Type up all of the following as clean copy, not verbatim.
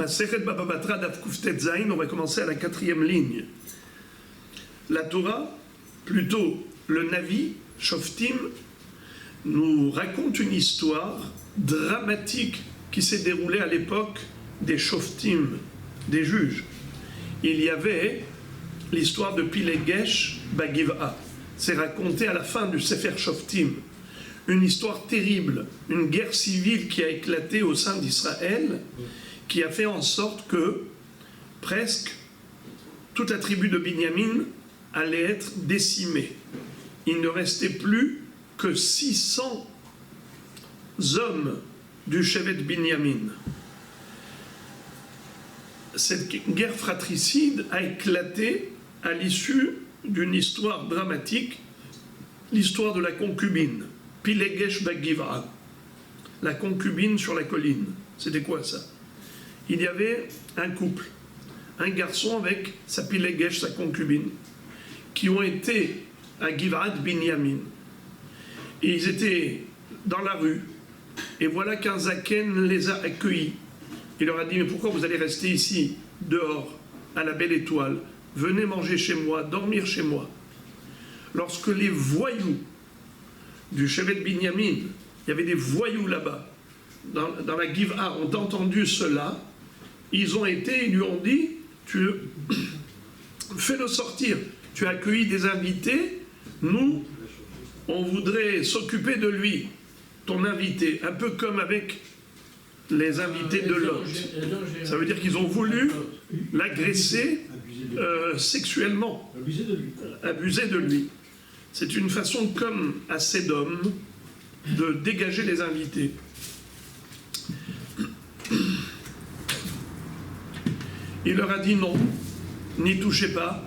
Masechet Baba Batra Daf Kuftet Zayin, on va commencer à la 4e ligne. La Torah, plutôt le Navi, Shoftim, nous raconte une histoire dramatique qui s'est déroulée à l'époque des Shoftim, des juges. Il y avait l'histoire de Pilegesh Bagiv'a. C'est raconté à la fin du Sefer Shoftim. Une histoire terrible, une guerre civile qui a éclaté au sein d'Israël, qui a fait en sorte que presque toute la tribu de Binyamin allait être décimée. Il ne restait plus que 600 hommes du Shevet Binyamin. Cette guerre fratricide a éclaté à l'issue d'une histoire dramatique, l'histoire de la concubine, Pilegesh Bagiv'a, la concubine sur la colline. C'était quoi ça? Il y avait un couple, un garçon avec sa Pilegesh, sa concubine, qui ont été à Giv'at Binyamin. Et ils étaient dans la rue, et voilà qu'un zaken les a accueillis. Il leur a dit, mais pourquoi vous allez rester ici, dehors, à la belle étoile? Venez manger chez moi, dormir chez moi. Lorsque les voyous du Shevet Binyamin, il y avait des voyous là-bas, dans la Giv'a, ont entendu cela, ils ont été, ils lui ont dit, fais-le sortir, tu as accueilli des invités, nous, on voudrait s'occuper de lui, ton invité, un peu comme avec les invités de Lot. Ça veut dire qu'ils ont voulu l'agresser sexuellement, abuser de lui. C'est une façon comme à Sédom de dégager les invités. Il leur a dit non, n'y touchez pas.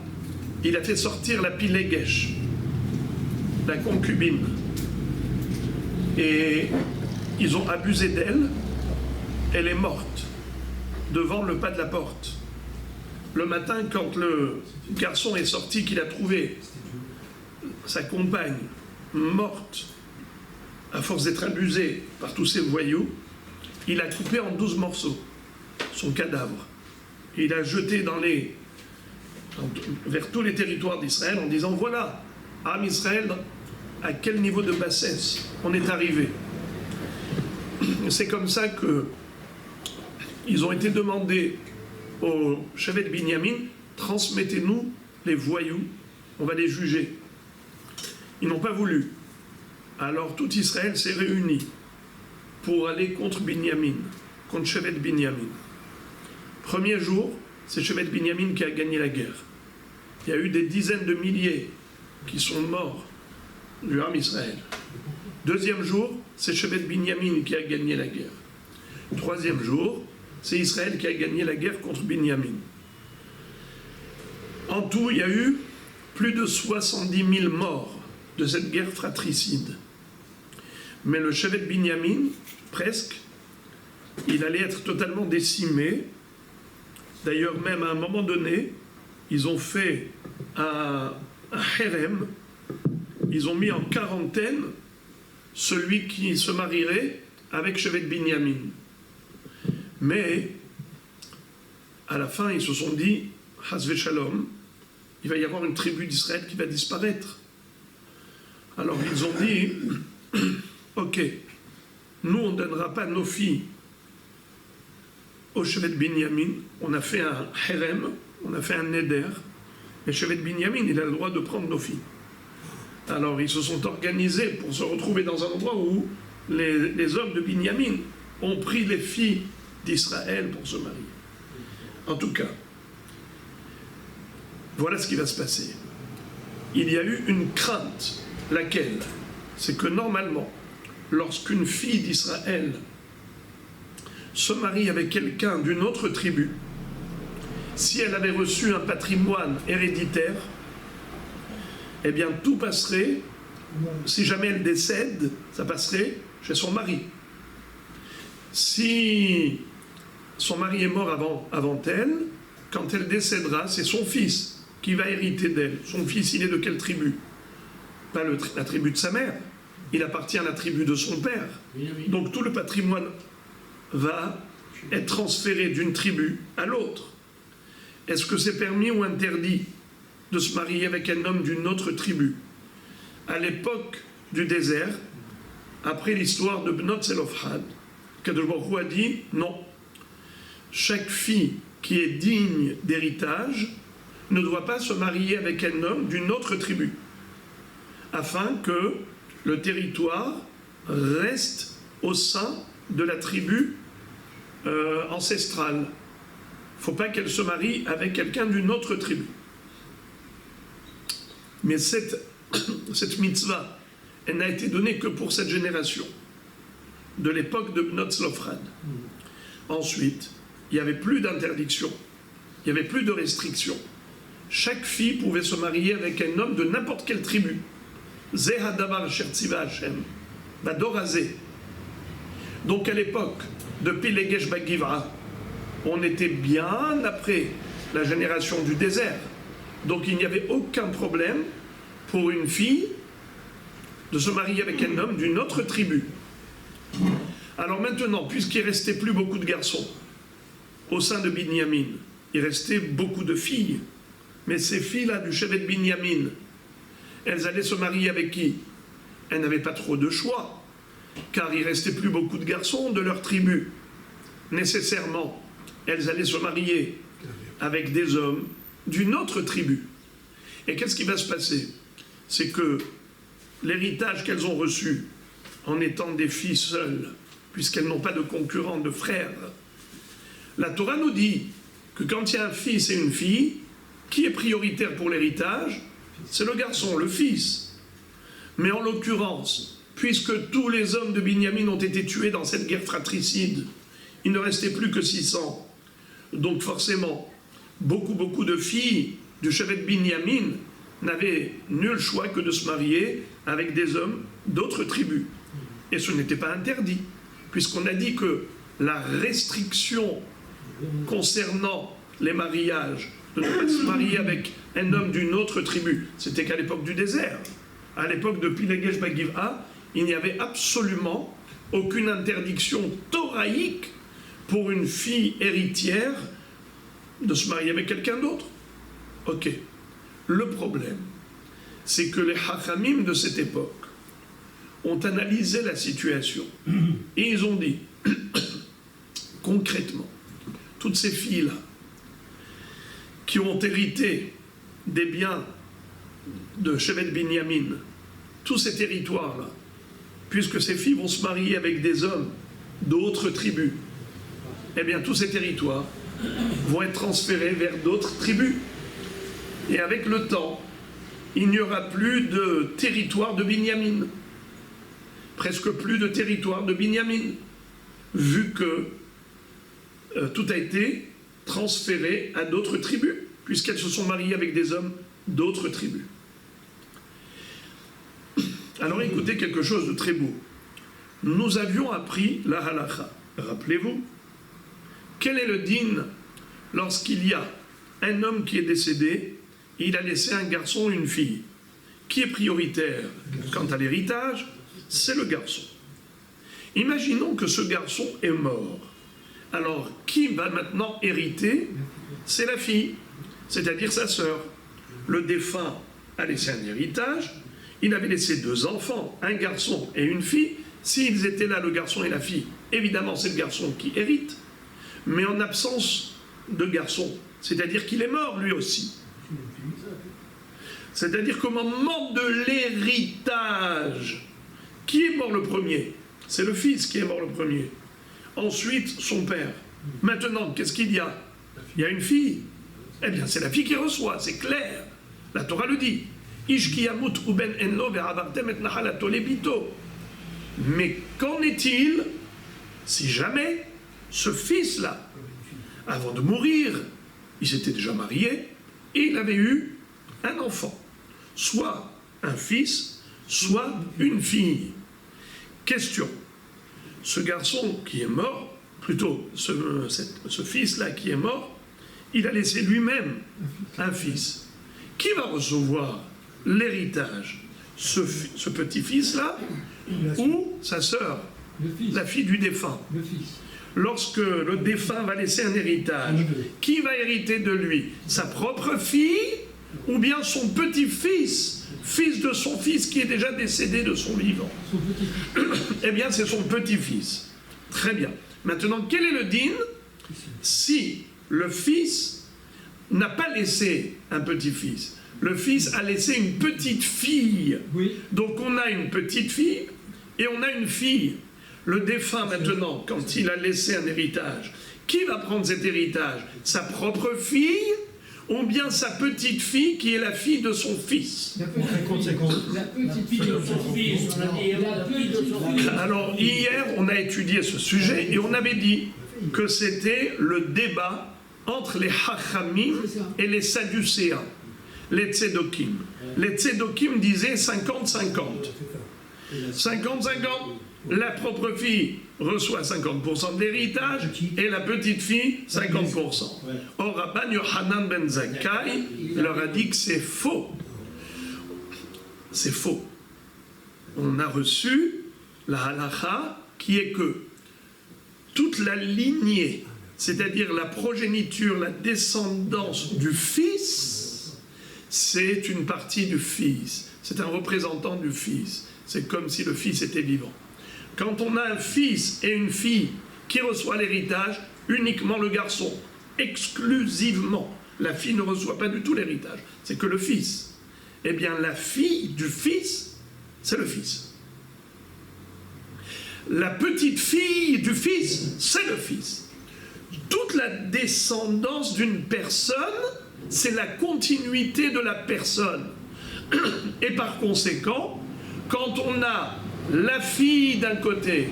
Il a fait sortir la Pilegesh, la concubine. Et ils ont abusé d'elle. Elle est morte devant le pas de la porte. Le matin, quand le garçon est sorti, qu'il a trouvé sa compagne morte à force d'être abusée par tous ces voyous, il a coupé en 12 morceaux son cadavre. Il a jeté vers tous les territoires d'Israël en disant, voilà, Am Israël, à quel niveau de bassesse on est arrivé. C'est comme ça que ils ont été demandés au Shevet Binyamin, transmettez-nous les voyous, on va les juger. Ils n'ont pas voulu. Alors tout Israël s'est réuni pour aller contre Binyamin, contre Shevet Binyamin. Premier jour, c'est Shevet Binyamin qui a gagné la guerre. Il y a eu des dizaines de milliers qui sont morts du Ham Israël. Deuxième jour, c'est Shevet Binyamin qui a gagné la guerre. Troisième jour, c'est Israël qui a gagné la guerre contre Binyamin. En tout, il y a eu plus de 70 000 morts de cette guerre fratricide. Mais le Shevet Binyamin, presque, il allait être totalement décimé. D'ailleurs, même à un moment donné, ils ont fait un harem, ils ont mis en quarantaine celui qui se marierait avec Shevet Binyamin. Mais, à la fin, ils se sont dit, Hasve Shalom, il va y avoir une tribu d'Israël qui va disparaître. Alors ils ont dit, ok, nous on ne donnera pas nos filles au Shevet Binyamin, on a fait un harem, on a fait un neder, et Shevet Binyamin, il a le droit de prendre nos filles. Alors ils se sont organisés pour se retrouver dans un endroit où les hommes de Binyamin ont pris les filles d'Israël pour se marier. En tout cas, voilà ce qui va se passer. Il y a eu une crainte, laquelle? C'est que normalement, lorsqu'une fille d'Israël se marie avec quelqu'un d'une autre tribu, si elle avait reçu un patrimoine héréditaire, eh bien tout passerait, si jamais elle décède, ça passerait chez son mari. Si son mari est mort avant elle, quand elle décédera, c'est son fils qui va hériter d'elle. Son fils, il est de quelle tribu? Pas la tribu de sa mère, il appartient à la tribu de son père. Donc tout le patrimoine va être transféré d'une tribu à l'autre. Est-ce que c'est permis ou interdit de se marier avec un homme d'une autre tribu? À l'époque du désert, après l'histoire de Bnot Zelofhad, Kadosh Baruch Hu a dit non. Chaque fille qui est digne d'héritage ne doit pas se marier avec un homme d'une autre tribu, afin que le territoire reste au sein de la tribu ancestrale. Il ne faut pas qu'elle se marie avec quelqu'un d'une autre tribu. Mais cette mitzvah, elle n'a été donnée que pour cette génération, de l'époque de Bnot Zelofhad. Ensuite, il n'y avait plus d'interdiction, il n'y avait plus de restrictions. Chaque fille pouvait se marier avec un homme de n'importe quelle tribu. Zeh hadavar asher tziva Hashem, bador hazeh. Donc à l'époque de Pilegesh Bagivra, on était bien après la génération du désert. Donc il n'y avait aucun problème pour une fille de se marier avec un homme d'une autre tribu. Alors maintenant, puisqu'il ne restait plus beaucoup de garçons au sein de Binyamin, il restait beaucoup de filles. Mais ces filles-là du Shevet Binyamin, elles allaient se marier avec qui? Elles n'avaient pas trop de choix, car il ne restait plus beaucoup de garçons de leur tribu. Nécessairement, elles allaient se marier avec des hommes d'une autre tribu. Et qu'est-ce qui va se passer? C'est que l'héritage qu'elles ont reçu, en étant des filles seules, puisqu'elles n'ont pas de concurrents, de frères, la Torah nous dit que quand il y a un fils et une fille, qui est prioritaire pour l'héritage? C'est le garçon, le fils. Mais en l'occurrence, puisque tous les hommes de Binyamin ont été tués dans cette guerre fratricide, il ne restait plus que 600. Donc forcément, beaucoup de filles du Shevet Binyamin n'avaient nul choix que de se marier avec des hommes d'autres tribus. Et ce n'était pas interdit, puisqu'on a dit que la restriction concernant les mariages, de ne pas se marier avec un homme d'une autre tribu, c'était qu'à l'époque du désert. À l'époque de Pilegesh Bagivra, il n'y avait absolument aucune interdiction thoraïque pour une fille héritière de se marier avec quelqu'un d'autre. Ok. Le problème, c'est que les Hachamim de cette époque ont analysé la situation et ils ont dit, concrètement, toutes ces filles-là qui ont hérité des biens de Shevet Binyamin, tous ces territoires-là, puisque ces filles vont se marier avec des hommes d'autres tribus, eh bien tous ces territoires vont être transférés vers d'autres tribus. Et avec le temps, il n'y aura plus de territoire de Binyamin. Presque plus de territoire de Binyamin, vu que tout a été transféré à d'autres tribus, puisqu'elles se sont mariées avec des hommes d'autres tribus. Alors écoutez quelque chose de très beau. Nous avions appris la halakha. Rappelez-vous, quel est le din lorsqu'il y a un homme qui est décédé, il a laissé un garçon et une fille. Qui est prioritaire quant à l'héritage? C'est le garçon. Imaginons que ce garçon est mort. Alors, qui va maintenant hériter? C'est la fille, c'est-à-dire sa sœur. Le défunt a laissé un héritage, il avait laissé 2 enfants, un garçon et une fille. S'ils étaient là, le garçon et la fille, évidemment c'est le garçon qui hérite, mais en absence de garçon, c'est-à-dire qu'il est mort lui aussi. C'est-à-dire qu'au moment de l'héritage, qui est mort le premier? C'est le fils qui est mort le premier. Ensuite, son père. Maintenant, qu'est-ce qu'il y a? Il y a une fille. Eh bien, c'est la fille qui reçoit, c'est clair. La Torah le dit. Mais qu'en est-il si jamais ce fils-là, avant de mourir, il s'était déjà marié et il avait eu un enfant, soit un fils, soit une fille. Question. Ce garçon qui est mort, plutôt ce fils-là qui est mort, il a laissé lui-même un fils. Qui va recevoir l'héritage? Ce petit-fils-là ou sa sœur, la fille du défunt? lorsque le défunt va laisser un héritage, qui va hériter de lui? Sa propre fille ou bien son petit-fils, fils de son fils qui est déjà décédé de son vivant? Eh bien, c'est son petit-fils. Très bien. Maintenant, quel est le din si le fils n'a pas laissé un petit-fils? Le fils a laissé une petite fille. Oui. Donc on a une petite fille et on a une fille. Le défunt maintenant, quand il a laissé un héritage, qui va prendre cet héritage? Sa propre fille ou bien sa petite fille qui est la fille de son fils? La petite fille de son fils. Alors hier on a étudié ce sujet et on avait dit que c'était le débat entre les Hachamim et les Sadducéens. Les Tzedokim. Les Tzedokim disaient 50-50. 50-50, la propre fille reçoit 50% de l'héritage et la petite fille 50%. Or, Rabban Yohanan ben Zakkai leur a dit que c'est faux. C'est faux. On a reçu la halacha qui est que toute la lignée, c'est-à-dire la progéniture, la descendance du fils, c'est une partie du fils, c'est un représentant du fils. C'est comme si le fils était vivant. Quand on a un fils et une fille qui reçoit l'héritage, uniquement le garçon, exclusivement. La fille ne reçoit pas du tout l'héritage, c'est que le fils. Eh bien, la fille du fils, c'est le fils. La petite fille du fils, c'est le fils. Toute la descendance d'une personne, c'est la continuité de la personne. Et par conséquent, quand on a la fille d'un côté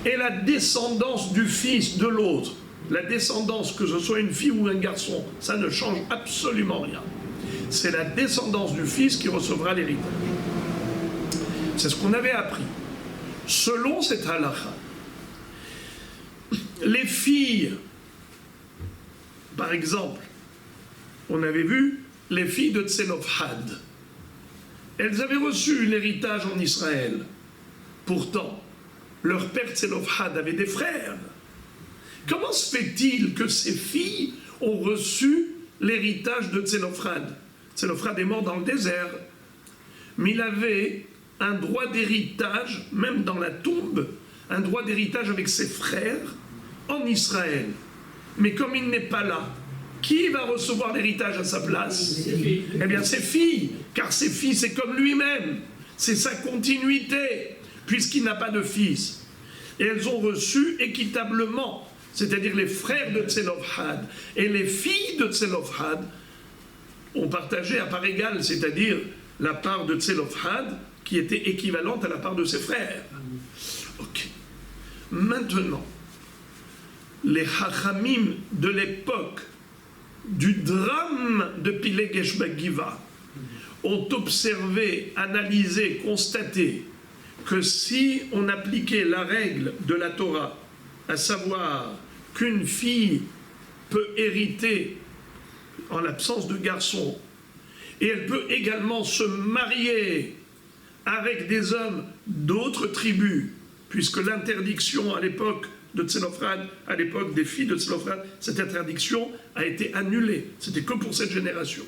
et la descendance du fils de l'autre, la descendance, que ce soit une fille ou un garçon, ça ne change absolument rien. C'est la descendance du fils qui recevra l'héritage. C'est ce qu'on avait appris. Selon cette halakha, les filles, par exemple, on avait vu les filles de Tselofhad. Elles avaient reçu l'héritage en Israël. Pourtant, leur père Tselofhad avait des frères. Comment se fait-il que ces filles ont reçu l'héritage de Tselofhad? Tselofhad est mort dans le désert, mais il avait un droit d'héritage, même dans la tombe, un droit d'héritage avec ses frères en Israël. Mais comme il n'est pas là, qui va recevoir l'héritage à sa place? Eh bien, ses filles, car ses filles, c'est comme lui-même. C'est sa continuité, puisqu'il n'a pas de fils. Et elles ont reçu équitablement, c'est-à-dire les frères de Tselofhad et les filles de Tselofhad ont partagé à part égale, c'est-à-dire la part de Tselofhad qui était équivalente à la part de ses frères. Ok. Maintenant, les Chachamim de l'époque du drame de Pilegesh Bagiva ont observé, analysé, constaté que si on appliquait la règle de la Torah, à savoir qu'une fille peut hériter en l'absence de garçon, et elle peut également se marier avec des hommes d'autres tribus, puisque l'interdiction à l'époque de Tselofhad, à l'époque des filles de Tselofhad, cette interdiction a été annulée. C'était que pour cette génération.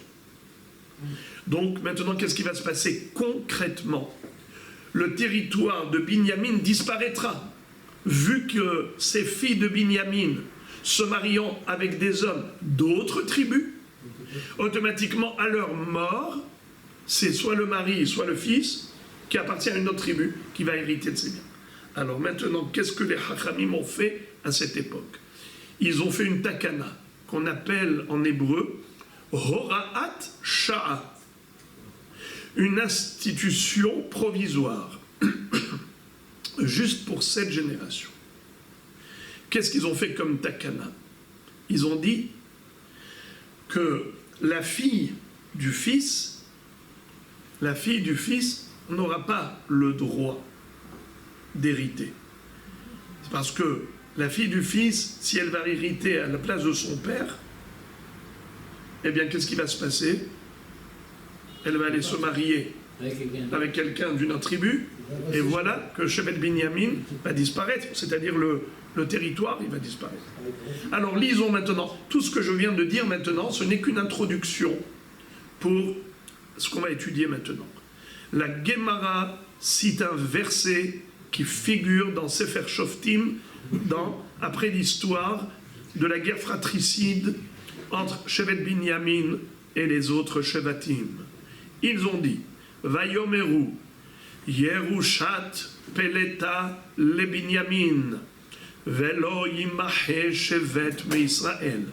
Donc maintenant, qu'est-ce qui va se passer concrètement? Le territoire de Binyamin disparaîtra, vu que ces filles de Binyamin se mariant avec des hommes d'autres tribus, automatiquement à leur mort, c'est soit le mari, soit le fils qui appartient à une autre tribu qui va hériter de ses biens. Alors maintenant, qu'est-ce que les Hachamim ont fait à cette époque? Ils ont fait une takana, qu'on appelle en hébreu Hora'at Sha'a, une institution provisoire, juste pour cette génération. Qu'est-ce qu'ils ont fait comme takana? Ils ont dit que la fille du fils n'aura pas le droit d'hériter. C'est parce que la fille du fils, si elle va hériter à la place de son père, eh bien, qu'est-ce qui va se passer? Elle va aller se marier avec quelqu'un d'une autre tribu, et voilà que Shevet Binyamin va disparaître, c'est-à-dire le territoire, il va disparaître. Alors lisons maintenant. Tout ce que je viens de dire maintenant, ce n'est qu'une introduction pour ce qu'on va étudier maintenant. La Gemara cite un verset qui figure dans Sefer Shoftim, après l'histoire de la guerre fratricide entre Shevet Binyamin et les autres Shevatim. Ils ont dit Vayomeru Yerushat Peleta le Binyamin Velo Yimahe Shevet Meisraël.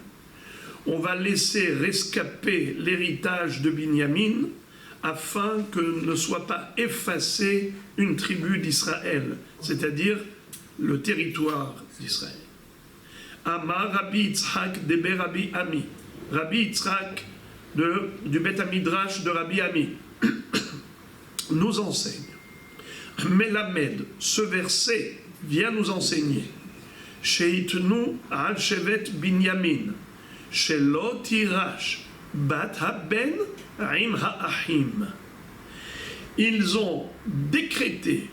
On va laisser rescaper l'héritage de Binyamin afin que ne soit pas effacée une tribu d'Israël, c'est-à-dire le territoire d'Israël. Amar Rabbi Yitzhak de Rabbi Ami. Rabbi Yitzhak du Beth Midrash de Rabbi Ami nous enseigne. Melamed, ce verset vient nous enseigner. Sheitnu al Shevet Binyamin, Shelo tirash bat haben im ha'achim. Ils ont décrété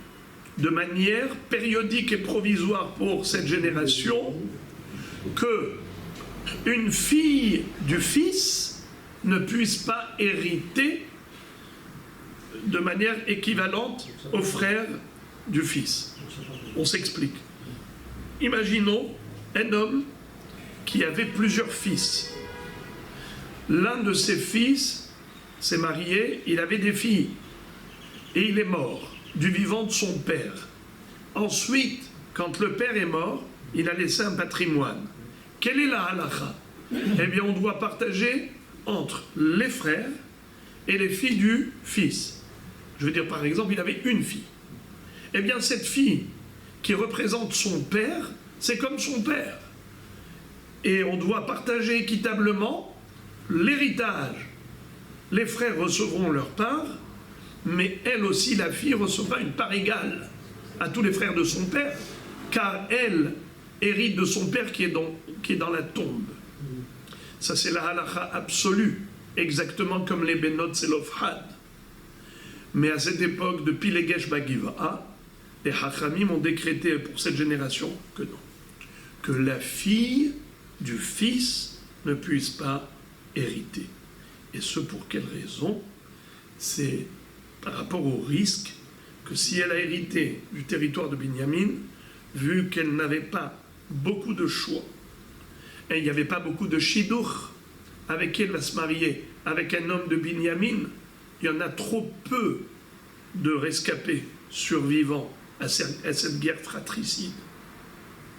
de manière périodique et provisoire pour cette génération que une fille du fils ne puisse pas hériter de manière équivalente au frère du fils. On s'explique. Imaginons un homme qui avait plusieurs fils. L'un de ses fils s'est marié, il avait des filles, et il est mort du vivant de son père. Ensuite, quand le père est mort, il a laissé un patrimoine. Quelle est la halakha? Eh bien, on doit partager entre les frères et les filles du fils. Je veux dire, par exemple, il avait une fille. Eh bien, cette fille qui représente son père, c'est comme son père. Et on doit partager équitablement l'héritage. Les frères recevront leur part, mais elle aussi, la fille, recevra une part égale à tous les frères de son père, car elle hérite de son père qui est dans la tombe. Ça, c'est la halakha absolue, exactement comme les Benot Zelofhad. Mais à cette époque de Pilegesh Bagiva, les Hachamim ont décrété pour cette génération que non. Que la fille du fils ne puisse pas hériter. Et ce, pour quelle raison? C'est par rapport au risque que si elle a hérité du territoire de Binyamin, vu qu'elle n'avait pas beaucoup de choix, et il n'y avait pas beaucoup de shidduch avec qui elle va se marier, avec un homme de Binyamin, il y en a trop peu de rescapés survivants à cette guerre fratricide.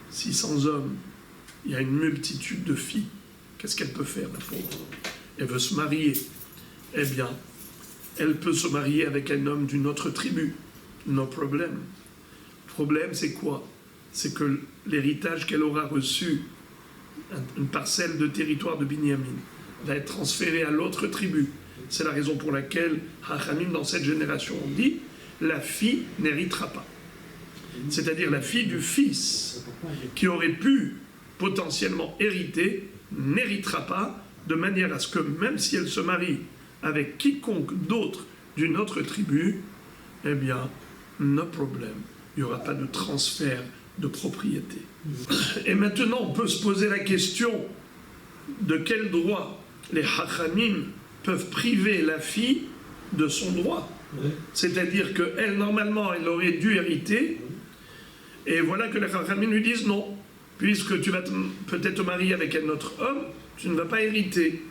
600 hommes, il y a une multitude de filles. Qu'est-ce qu'elle peut faire, la pauvre? Elle veut se marier. Eh bien, elle peut se marier avec un homme d'une autre tribu. No problème. Le problème, c'est quoi? C'est que l'héritage qu'elle aura reçu, une parcelle de territoire de Binyamin, va être transféré à l'autre tribu. C'est la raison pour laquelle Hachamim, dans cette génération, on dit la fille n'héritera pas. C'est-à-dire la fille du fils qui aurait pu potentiellement hériter n'héritera pas, de manière à ce que même si elle se marie avec quiconque d'autre d'une autre tribu, eh bien, no problème. Il n'y aura pas de transfert de propriété. Et maintenant, on peut se poser la question de quel droit les Hachamim peuvent priver la fille de son droit. C'est-à-dire qu'elle, normalement, elle aurait dû hériter, et voilà que les Hachamim lui disent non, puisque tu vas peut-être te marier avec un autre homme, tu ne vas pas hériter.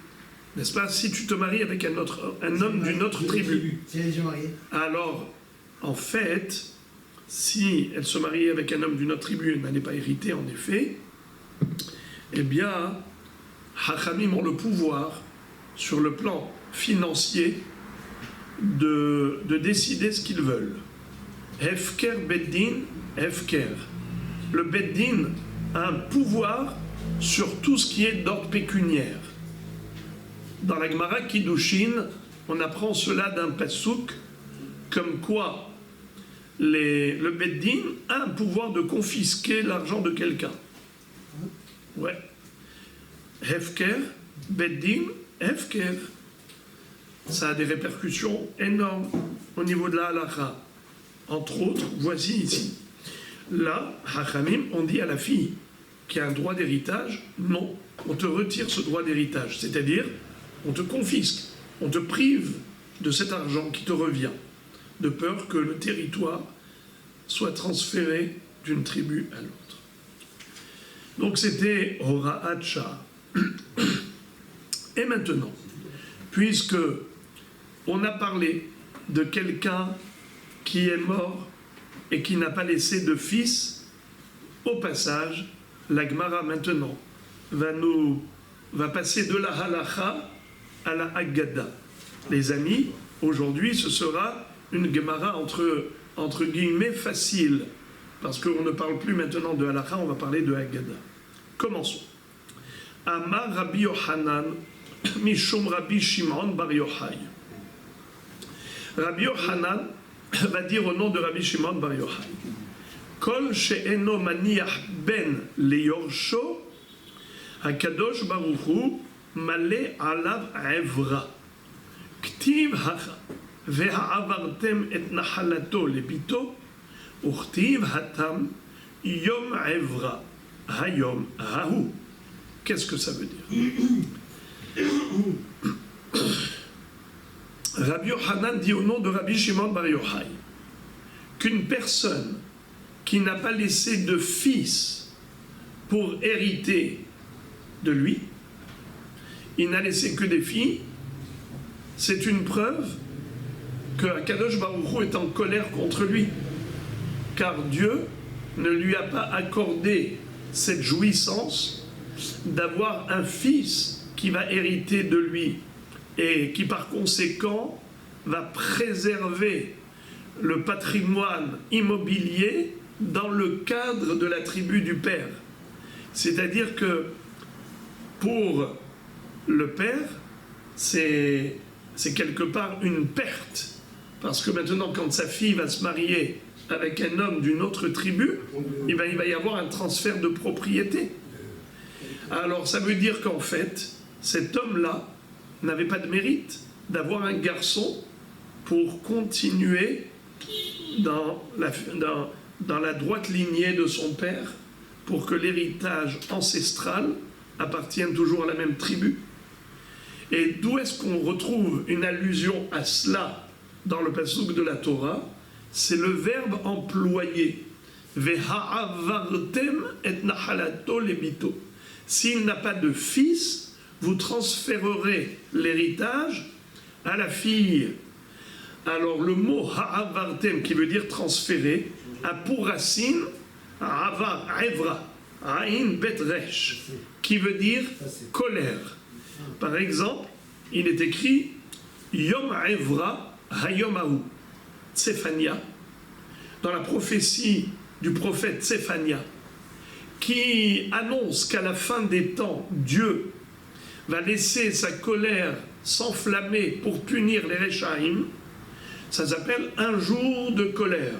N'est-ce pas? Si tu te maries avec un homme d'une autre tribu. Alors, en fait, si elle se mariait avec un homme d'une autre tribu, elle n'allait pas hériter, en effet, eh bien, Hachamim ont le pouvoir, sur le plan financier, de décider ce qu'ils veulent. Hefker Beddin, Hefker. Le Beddin a un pouvoir sur tout ce qui est d'ordre pécuniaire. Dans la Gemara Kiddushin, on apprend cela d'un pasouk, comme quoi le Beddin a un pouvoir de confisquer l'argent de quelqu'un. Ouais. Hefker, Beddin, Hefker. Ça a des répercussions énormes au niveau de la halakha. Entre autres, voici ici. Là, Hachamim, on dit à la fille qui a un droit d'héritage, non, on te retire ce droit d'héritage. C'est-à-dire, on te confisque, on te prive de cet argent qui te revient, de peur que le territoire soit transféré d'une tribu à l'autre. Donc c'était Hora'at Shah. Et maintenant, puisque on a parlé de quelqu'un qui est mort et qui n'a pas laissé de fils, au passage, la Gemara maintenant va passer de la halacha à la Haggadah. Les amis, aujourd'hui ce sera une Gemara entre guillemets facile, parce qu'on ne parle plus maintenant de halacha, on va parler de Haggadah. Commençons. Amar Rabbi Yochanan Mishum Rabbi Shimon Bar Yochai. Rabbi Yochanan va dire au nom de Rabbi Shimon Bar Yochai, Kol she'eno maniach ben leyorsho, Hakadosh Baruch Hu male alav evra. Ktiv hacha ve'ha'avartem et nachalato lebito, uktiv hatam yom evra hayom hahu. Qu'est-ce que ça veut dire? Rabbi Yochanan dit au nom de Rabbi Shimon Bar Yochai qu'une personne qui n'a pas laissé de fils pour hériter de lui, il n'a laissé que des filles, c'est une preuve que Akadosh Baruch Hu est en colère contre lui, car Dieu ne lui a pas accordé cette jouissance d'avoir un fils qui va hériter de lui et qui par conséquent va préserver le patrimoine immobilier dans le cadre de la tribu du père. C'est-à-dire que pour le père, c'est quelque part une perte, parce que maintenant quand sa fille va se marier avec un homme d'une autre tribu, il va y avoir un transfert de propriété. Alors ça veut dire qu'en fait, cet homme-là n'avait pas de mérite d'avoir un garçon pour continuer dans la droite lignée de son père, pour que l'héritage ancestral appartienne toujours à la même tribu. Et d'où est-ce qu'on retrouve une allusion à cela dans le passouk de la Torah? C'est le verbe employé. Ve'ha'avartem et nachalato lebito. S'il n'a pas de fils, vous transférerez l'héritage à la fille. Alors le mot ha'avartem, qui veut dire transférer, a pour racine ha'avar, ha'evra, ha'in bet resh, qui veut dire colère. Par exemple, il est écrit Yom ha'evra ha'yom ha'u, Tsephania, dans la prophétie du prophète Tsephania, qui annonce qu'à la fin des temps, Dieu va laisser sa colère s'enflammer pour punir les Réchaïm. Ça s'appelle un jour de colère.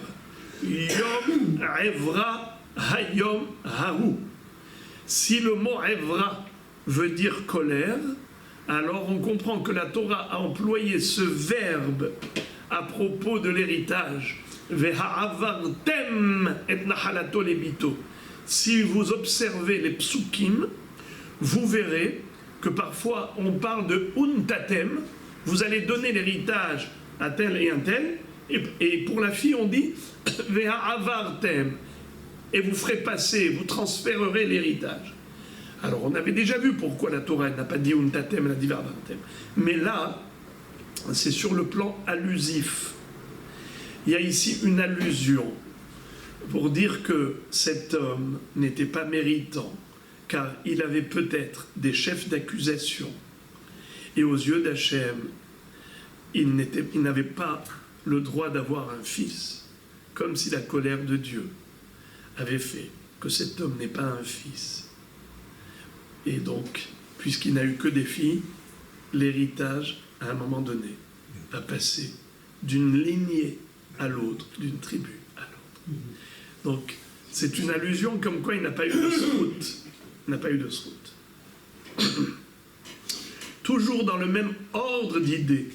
Yom Evra Hayom Hahu. Si le mot Evra veut dire colère, alors on comprend que la Torah a employé ce verbe à propos de l'héritage. Ve'ha'avartem et nachalato lebito. Si vous observez les psukim, vous verrez que parfois on parle de untatem, vous allez donner l'héritage à tel et un tel, et pour la fille on dit ve'ha'avartem, et vous ferez passer, vous transférerez l'héritage. Alors on avait déjà vu pourquoi la Torah n'a pas dit untatem, elle a dit ve'ha'avartem. Mais là, c'est sur le plan allusif. Il y a ici une allusion pour dire que cet homme n'était pas méritant, car il avait peut-être des chefs d'accusation. Et aux yeux d'Hachem, il n'avait pas le droit d'avoir un fils, comme si la colère de Dieu avait fait que cet homme n'est pas un fils. Et donc, puisqu'il n'a eu que des filles, l'héritage, à un moment donné, va passer d'une lignée à l'autre, d'une tribu à l'autre. Donc, c'est une allusion comme quoi il n'a pas eu de srout. Il n'a pas eu de srout. Toujours dans le même ordre d'idées,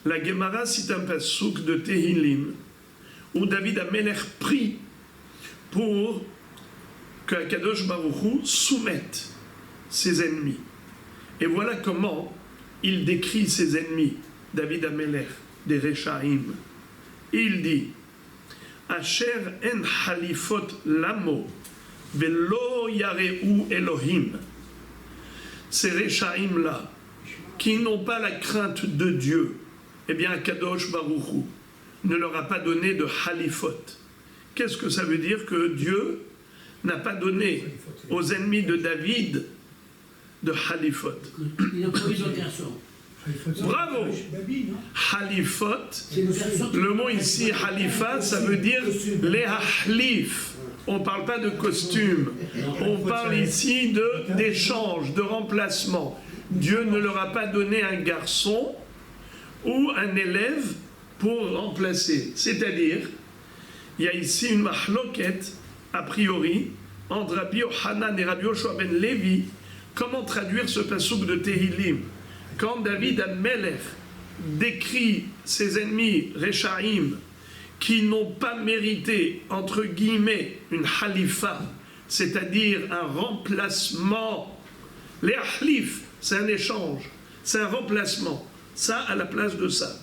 la Gemara cite un passouk de Tehillim où David Amelech prie pour que Kadosh Baruch Hu soumette ses ennemis. Et voilà comment il décrit ses ennemis, David Amelech, des Rechaim. Il dit Asher en halifot lamo velo yareu Elohim. Ces Rechaim là, qui n'ont pas la crainte de Dieu, eh bien Kadosh Baruch Hu ne leur a pas donné de halifot. Qu'est-ce que ça veut dire? Que Dieu n'a pas donné aux ennemis de David de halifot. Il a promis un garçon. Bravo! Halifot, le mot ici halifa, ça veut dire les halif. On ne parle pas de costume, on parle ici d'échange, de remplacement. Dieu ne leur a pas donné un garçon ou un élève pour remplacer. C'est-à-dire, il y a ici une mahloket, a priori, entre Rabbi Yochanan et Rabbi Yoshua ben Levi. Comment traduire ce passouk de Tehillim? Quand David Amelech décrit ses ennemis Rechaim qui n'ont pas mérité, entre guillemets, une halifa, c'est-à-dire un remplacement. Les halif, c'est un échange, c'est un remplacement. Ça à la place de ça.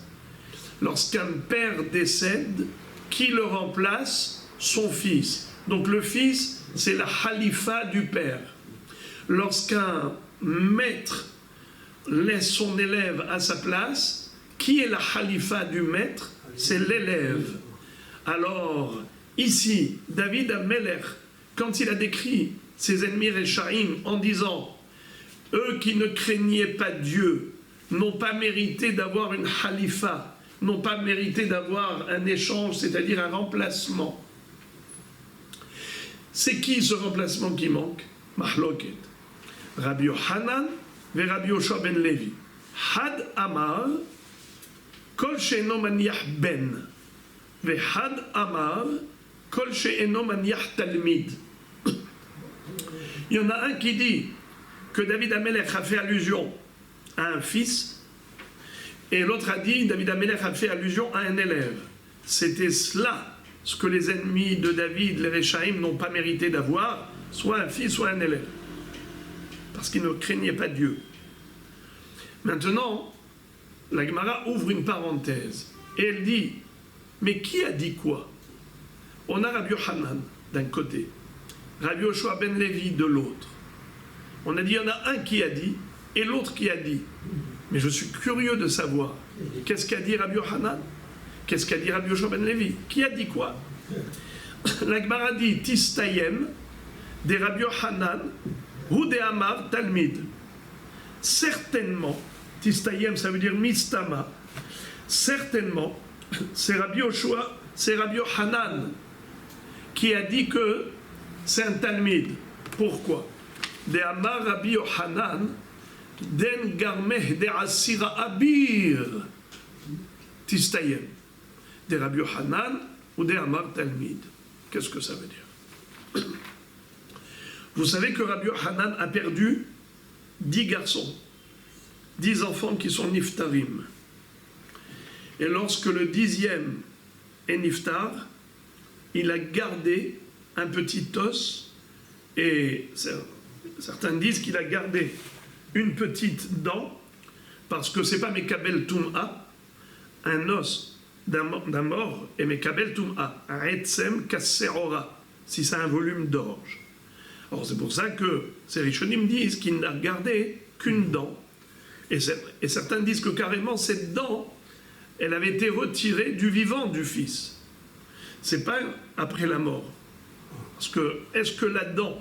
Lorsqu'un père décède, qui le remplace? Son fils. Donc le fils, c'est la halifa du père. Lorsqu'un maître laisse son élève à sa place, qui est la halifa du maître? C'est l'élève. Alors, ici, David Amelech, quand il a décrit ses ennemis Rechaim en disant « Eux qui ne craignaient pas Dieu n'ont pas mérité d'avoir une halifa, n'ont pas mérité d'avoir un échange, c'est-à-dire un remplacement. » C'est qui ce remplacement qui manque? Mahloket. Rabbi Yochanan et Rabbi Yoshua ben Levi. Had Amar, Kol she'eno maniach ben, ve Had Amar, Kol she'eno maniach talmid. Il y en a un qui dit que David Amelech a fait allusion à un fils, et l'autre a dit David Amelech a fait allusion à un élève. C'était cela ce que les ennemis de David, les Rechaim, n'ont pas mérité d'avoir, soit un fils, soit un élève, parce qu'ils ne craignaient pas Dieu. Maintenant, la Gemara ouvre une parenthèse, et elle dit, mais qui a dit quoi? On a Rabbi Yochanan d'un côté, Rabbi Yoshua ben Levi de l'autre. On a dit, il y en a un qui a dit, et l'autre qui a dit. Mais je suis curieux de savoir, qu'est-ce qu'a dit Rabbi Yochanan? Qu'est-ce qu'a dit Rabbi Yoshua ben Levi? Qui a dit quoi? La Gemara dit, Tistayem, de Rabbi Yochanan, ou de Amar Talmid. Certainement, Tistayem, ça veut dire Mistama, certainement, c'est Rabbi Yoshua, c'est Rabbi Yochanan qui a dit que c'est un Talmid. Pourquoi? De Amar Rabbi Yochanan, Den Garmeh de Asira Abir, Tistayem. De Rabbi Yochanan ou de Amar Talmid. Qu'est-ce que ça veut dire? Vous savez que Rabbi Yochanan a perdu 10 garçons, 10 enfants qui sont niftarim. Et lorsque le 10e est niftar, il a gardé un petit os, et certains disent qu'il a gardé une petite dent, parce que c'est pas Mekabel Tum'a, un os d'un mort est Mekabel Tum'a, un Etzem Kasserora, si c'est un volume d'orge. Alors c'est pour ça que ces Rishonim disent qu'il n'a gardé qu'une dent. Et certains disent que carrément cette dent, elle avait été retirée du vivant du fils. C'est pas après la mort. Parce que, est-ce que la dent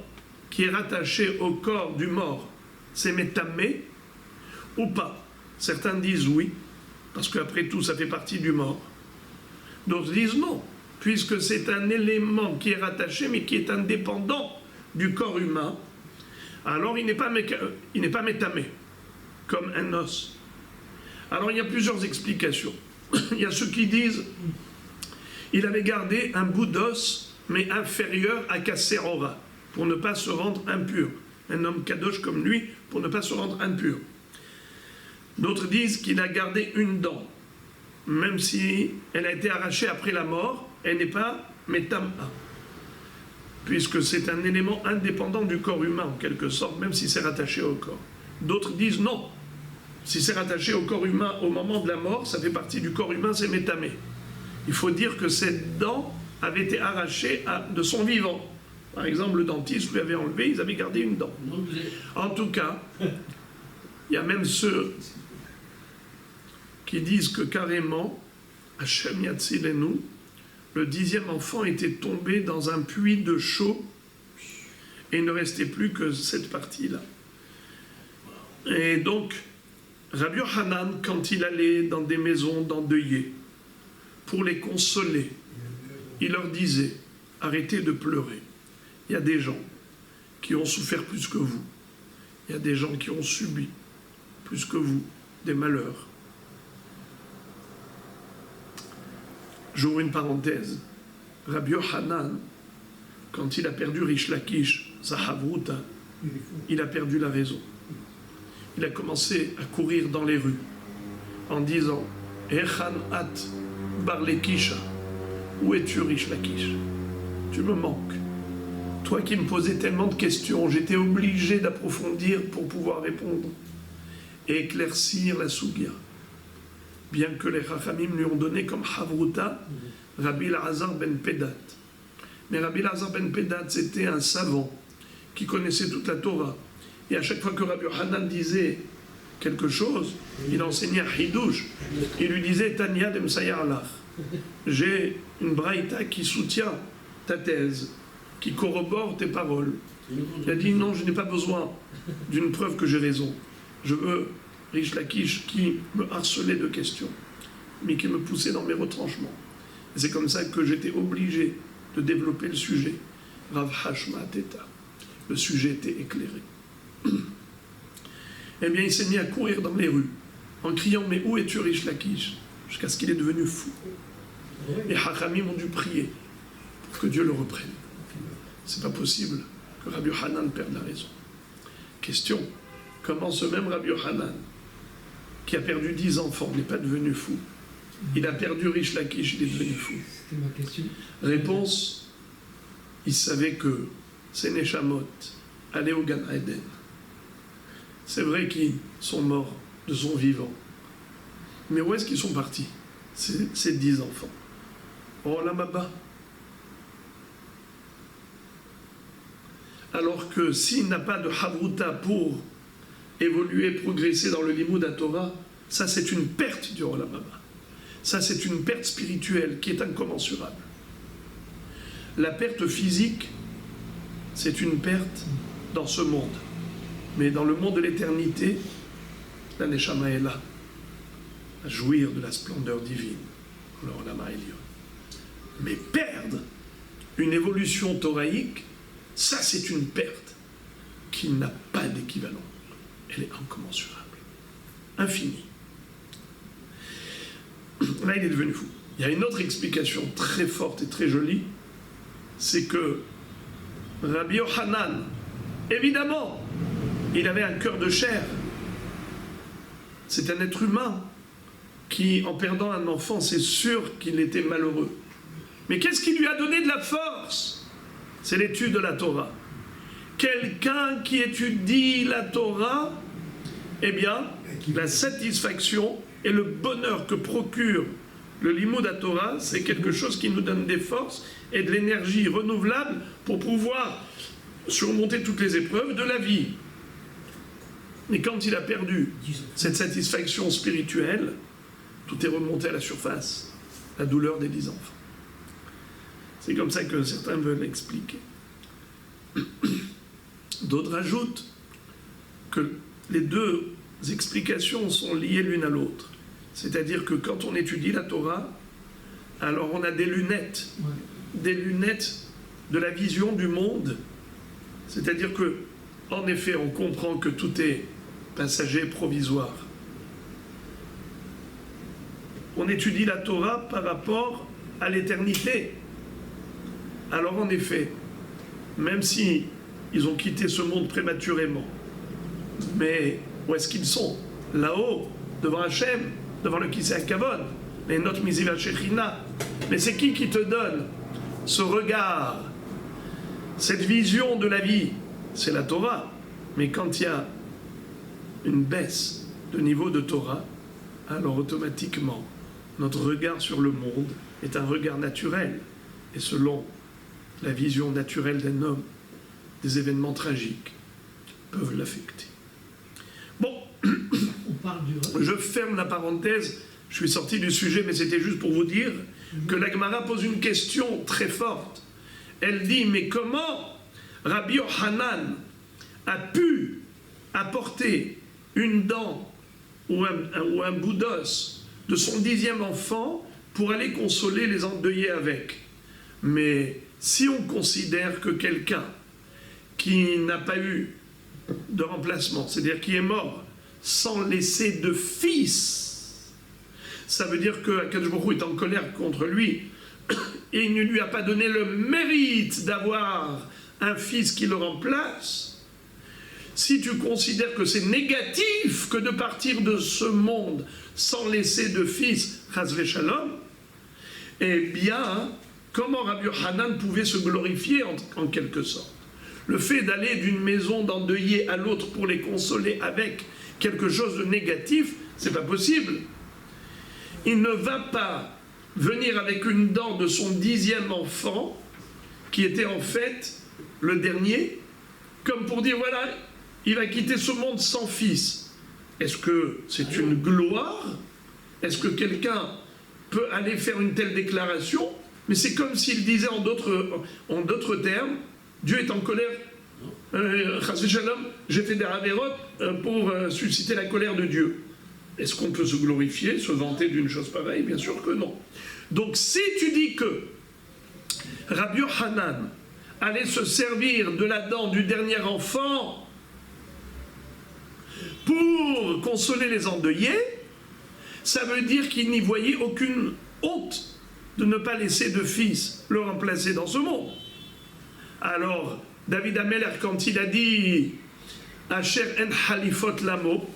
qui est rattachée au corps du mort, c'est métamé ou pas? Certains disent oui, parce qu'après tout, ça fait partie du mort. D'autres disent non, puisque c'est un élément qui est rattaché, mais qui est indépendant du corps humain, alors il n'est pas métamé, comme un os. Alors il y a plusieurs explications. Il y a ceux qui disent il avait gardé un bout d'os, mais inférieur à Kasserora, pour ne pas se rendre impur. Un homme kadosh comme lui, pour ne pas se rendre impur. D'autres disent qu'il a gardé une dent, même si elle a été arrachée après la mort, elle n'est pas métam'a. puisque c'est un élément indépendant du corps humain, en quelque sorte, même si c'est rattaché au corps. D'autres disent non. Si c'est rattaché au corps humain au moment de la mort, ça fait partie du corps humain, c'est métamé. Il faut dire que cette dent avait été arrachée de son vivant. Par exemple, le dentiste lui avait enlevé, ils avaient gardé une dent. En tout cas, il y a même ceux qui disent que carrément, Hachem Yatzilenu, le 10e enfant était tombé dans un puits de chaux et il ne restait plus que cette partie-là. Et donc, Rabbi Yochanan, quand il allait dans des maisons d'endeuillés, pour les consoler, il leur disait, arrêtez de pleurer. Il y a des gens qui ont souffert plus que vous. Il y a des gens qui ont subi plus que vous des malheurs. J'ouvre une parenthèse. Rabbi Yochanan, quand il a perdu Rish Lakish, Zahavruta, il a perdu la raison. Il a commencé à courir dans les rues en disant Echan at bar lekisha, où es-tu Rish Lakish? Tu me manques. Toi qui me posais tellement de questions, j'étais obligé d'approfondir pour pouvoir répondre et éclaircir la Sugia. Bien que les Chachamim lui ont donné comme Havruta Rabbi Elazar ben Pedat. Mais Rabbi Elazar ben Pedat, c'était un savant qui connaissait toute la Torah. Et à chaque fois que Rabbi Yochanan disait quelque chose, il enseignait à Hidouche. Il lui disait Tanya dem Sayarlach. J'ai une braïta qui soutient ta thèse, qui corrobore tes paroles. Il a dit non, je n'ai pas besoin d'une preuve que j'ai raison. Je veux Rish Lakish qui me harcelait de questions, mais qui me poussait dans mes retranchements. Et c'est comme ça que j'étais obligé de développer le sujet. Rav Hashma Teta. Le sujet était éclairé. Eh bien, il s'est mis à courir dans les rues, en criant « Mais où es-tu, Rish Lakish ?» jusqu'à ce qu'il est devenu fou. Et Hachamim ont dû prier pour que Dieu le reprenne. C'est pas possible que Rabbi Yochanan perde la raison. Question, comment ce même Rabbi Yochanan, qui a perdu 10 enfants, n'est pas devenu fou? Il a perdu Rish Lakish, il est devenu fou. C'était ma question. Réponse, il savait que ces Neshamot allaient au Gan Eden. C'est vrai qu'ils sont morts de son vivant. Mais où est-ce qu'ils sont partis, ces 10 enfants? Oh là bas. Alors que s'il n'a pas de Havruta pour évoluer, progresser dans le Limoud à Torah, ça c'est une perte du Olam Haba. Ça c'est une perte spirituelle qui est incommensurable. La perte physique, c'est une perte dans ce monde. Mais dans le monde de l'éternité, la Neshama est là, à jouir de la splendeur divine, dans le Olam Ha'elyon. Mais perdre une évolution thoraïque, ça c'est une perte qui n'a pas d'équivalent. Elle est incommensurable, infinie. Là, il est devenu fou. Il y a une autre explication très forte et très jolie, c'est que Rabbi Yochanan, évidemment, il avait un cœur de chair. C'est un être humain qui, en perdant un enfant, c'est sûr qu'il était malheureux. Mais qu'est-ce qui lui a donné de la force? C'est l'étude de la Torah. Quelqu'un qui étudie la Torah, eh bien, la satisfaction et le bonheur que procure le Limoud à Torah, c'est quelque chose qui nous donne des forces et de l'énergie renouvelable pour pouvoir surmonter toutes les épreuves de la vie. Mais quand il a perdu cette satisfaction spirituelle, tout est remonté à la surface, la douleur des 10 enfants. C'est comme ça que certains veulent l'expliquer. D'autres ajoutent que les deux explications sont liées l'une à l'autre. C'est-à-dire que quand on étudie la Torah, alors on a des lunettes de la vision du monde. C'est-à-dire que, en effet, on comprend que tout est passager, provisoire. On étudie la Torah par rapport à l'éternité. Alors en effet, même si ils ont quitté ce monde prématurément, mais où est-ce qu'ils sont? Là-haut, devant Hachem, devant le Kisei Kavod, les notes Miziva Shechina. Mais c'est qui te donne ce regard cette vision de la vie, c'est la Torah. Mais quand il y a une baisse de niveau de Torah, alors automatiquement, notre regard sur le monde est un regard naturel. Et selon la vision naturelle d'un homme, des événements tragiques peuvent l'affecter. Bon, On parle du... je ferme la parenthèse, je suis sorti du sujet, mais c'était juste pour vous dire que la Gemara pose une question très forte. Elle dit, mais comment Rabbi Yochanan a pu apporter une dent ou un bout d'os de son 10e enfant pour aller consoler les endeuillés avec? Mais si on considère que quelqu'un qui n'a pas eu de remplacement, c'est-à-dire qui est mort sans laisser de fils, ça veut dire que Akadosh Baruch Hu est en colère contre lui et il ne lui a pas donné le mérite d'avoir un fils qui le remplace. Si tu considères que c'est négatif que de partir de ce monde sans laisser de fils, chas v'shalom, eh bien, comment Rabbi Yochanan pouvait se glorifier en quelque sorte? Le fait d'aller d'une maison d'endeuillés à l'autre pour les consoler avec quelque chose de négatif, c'est pas possible. Il ne va pas venir avec une dent de son 10e enfant, qui était en fait le dernier, comme pour dire voilà, il va quitter ce monde sans fils. Est-ce que c'est une gloire? Est-ce que quelqu'un peut aller faire une telle déclaration? Mais c'est comme s'il disait en d'autres termes, Dieu est en colère, chas v'shalom, j'ai fait des avérotes pour susciter la colère de Dieu. Est-ce qu'on peut se glorifier, se vanter d'une chose pareille? Bien sûr que non. Donc si tu dis que Rabbi Yochanan allait se servir de la dent du dernier enfant pour consoler les endeuillés, ça veut dire qu'il n'y voyait aucune honte de ne pas laisser de fils le remplacer dans ce monde. Alors, David Amelech, quand il a dit Asher en halifot lamo,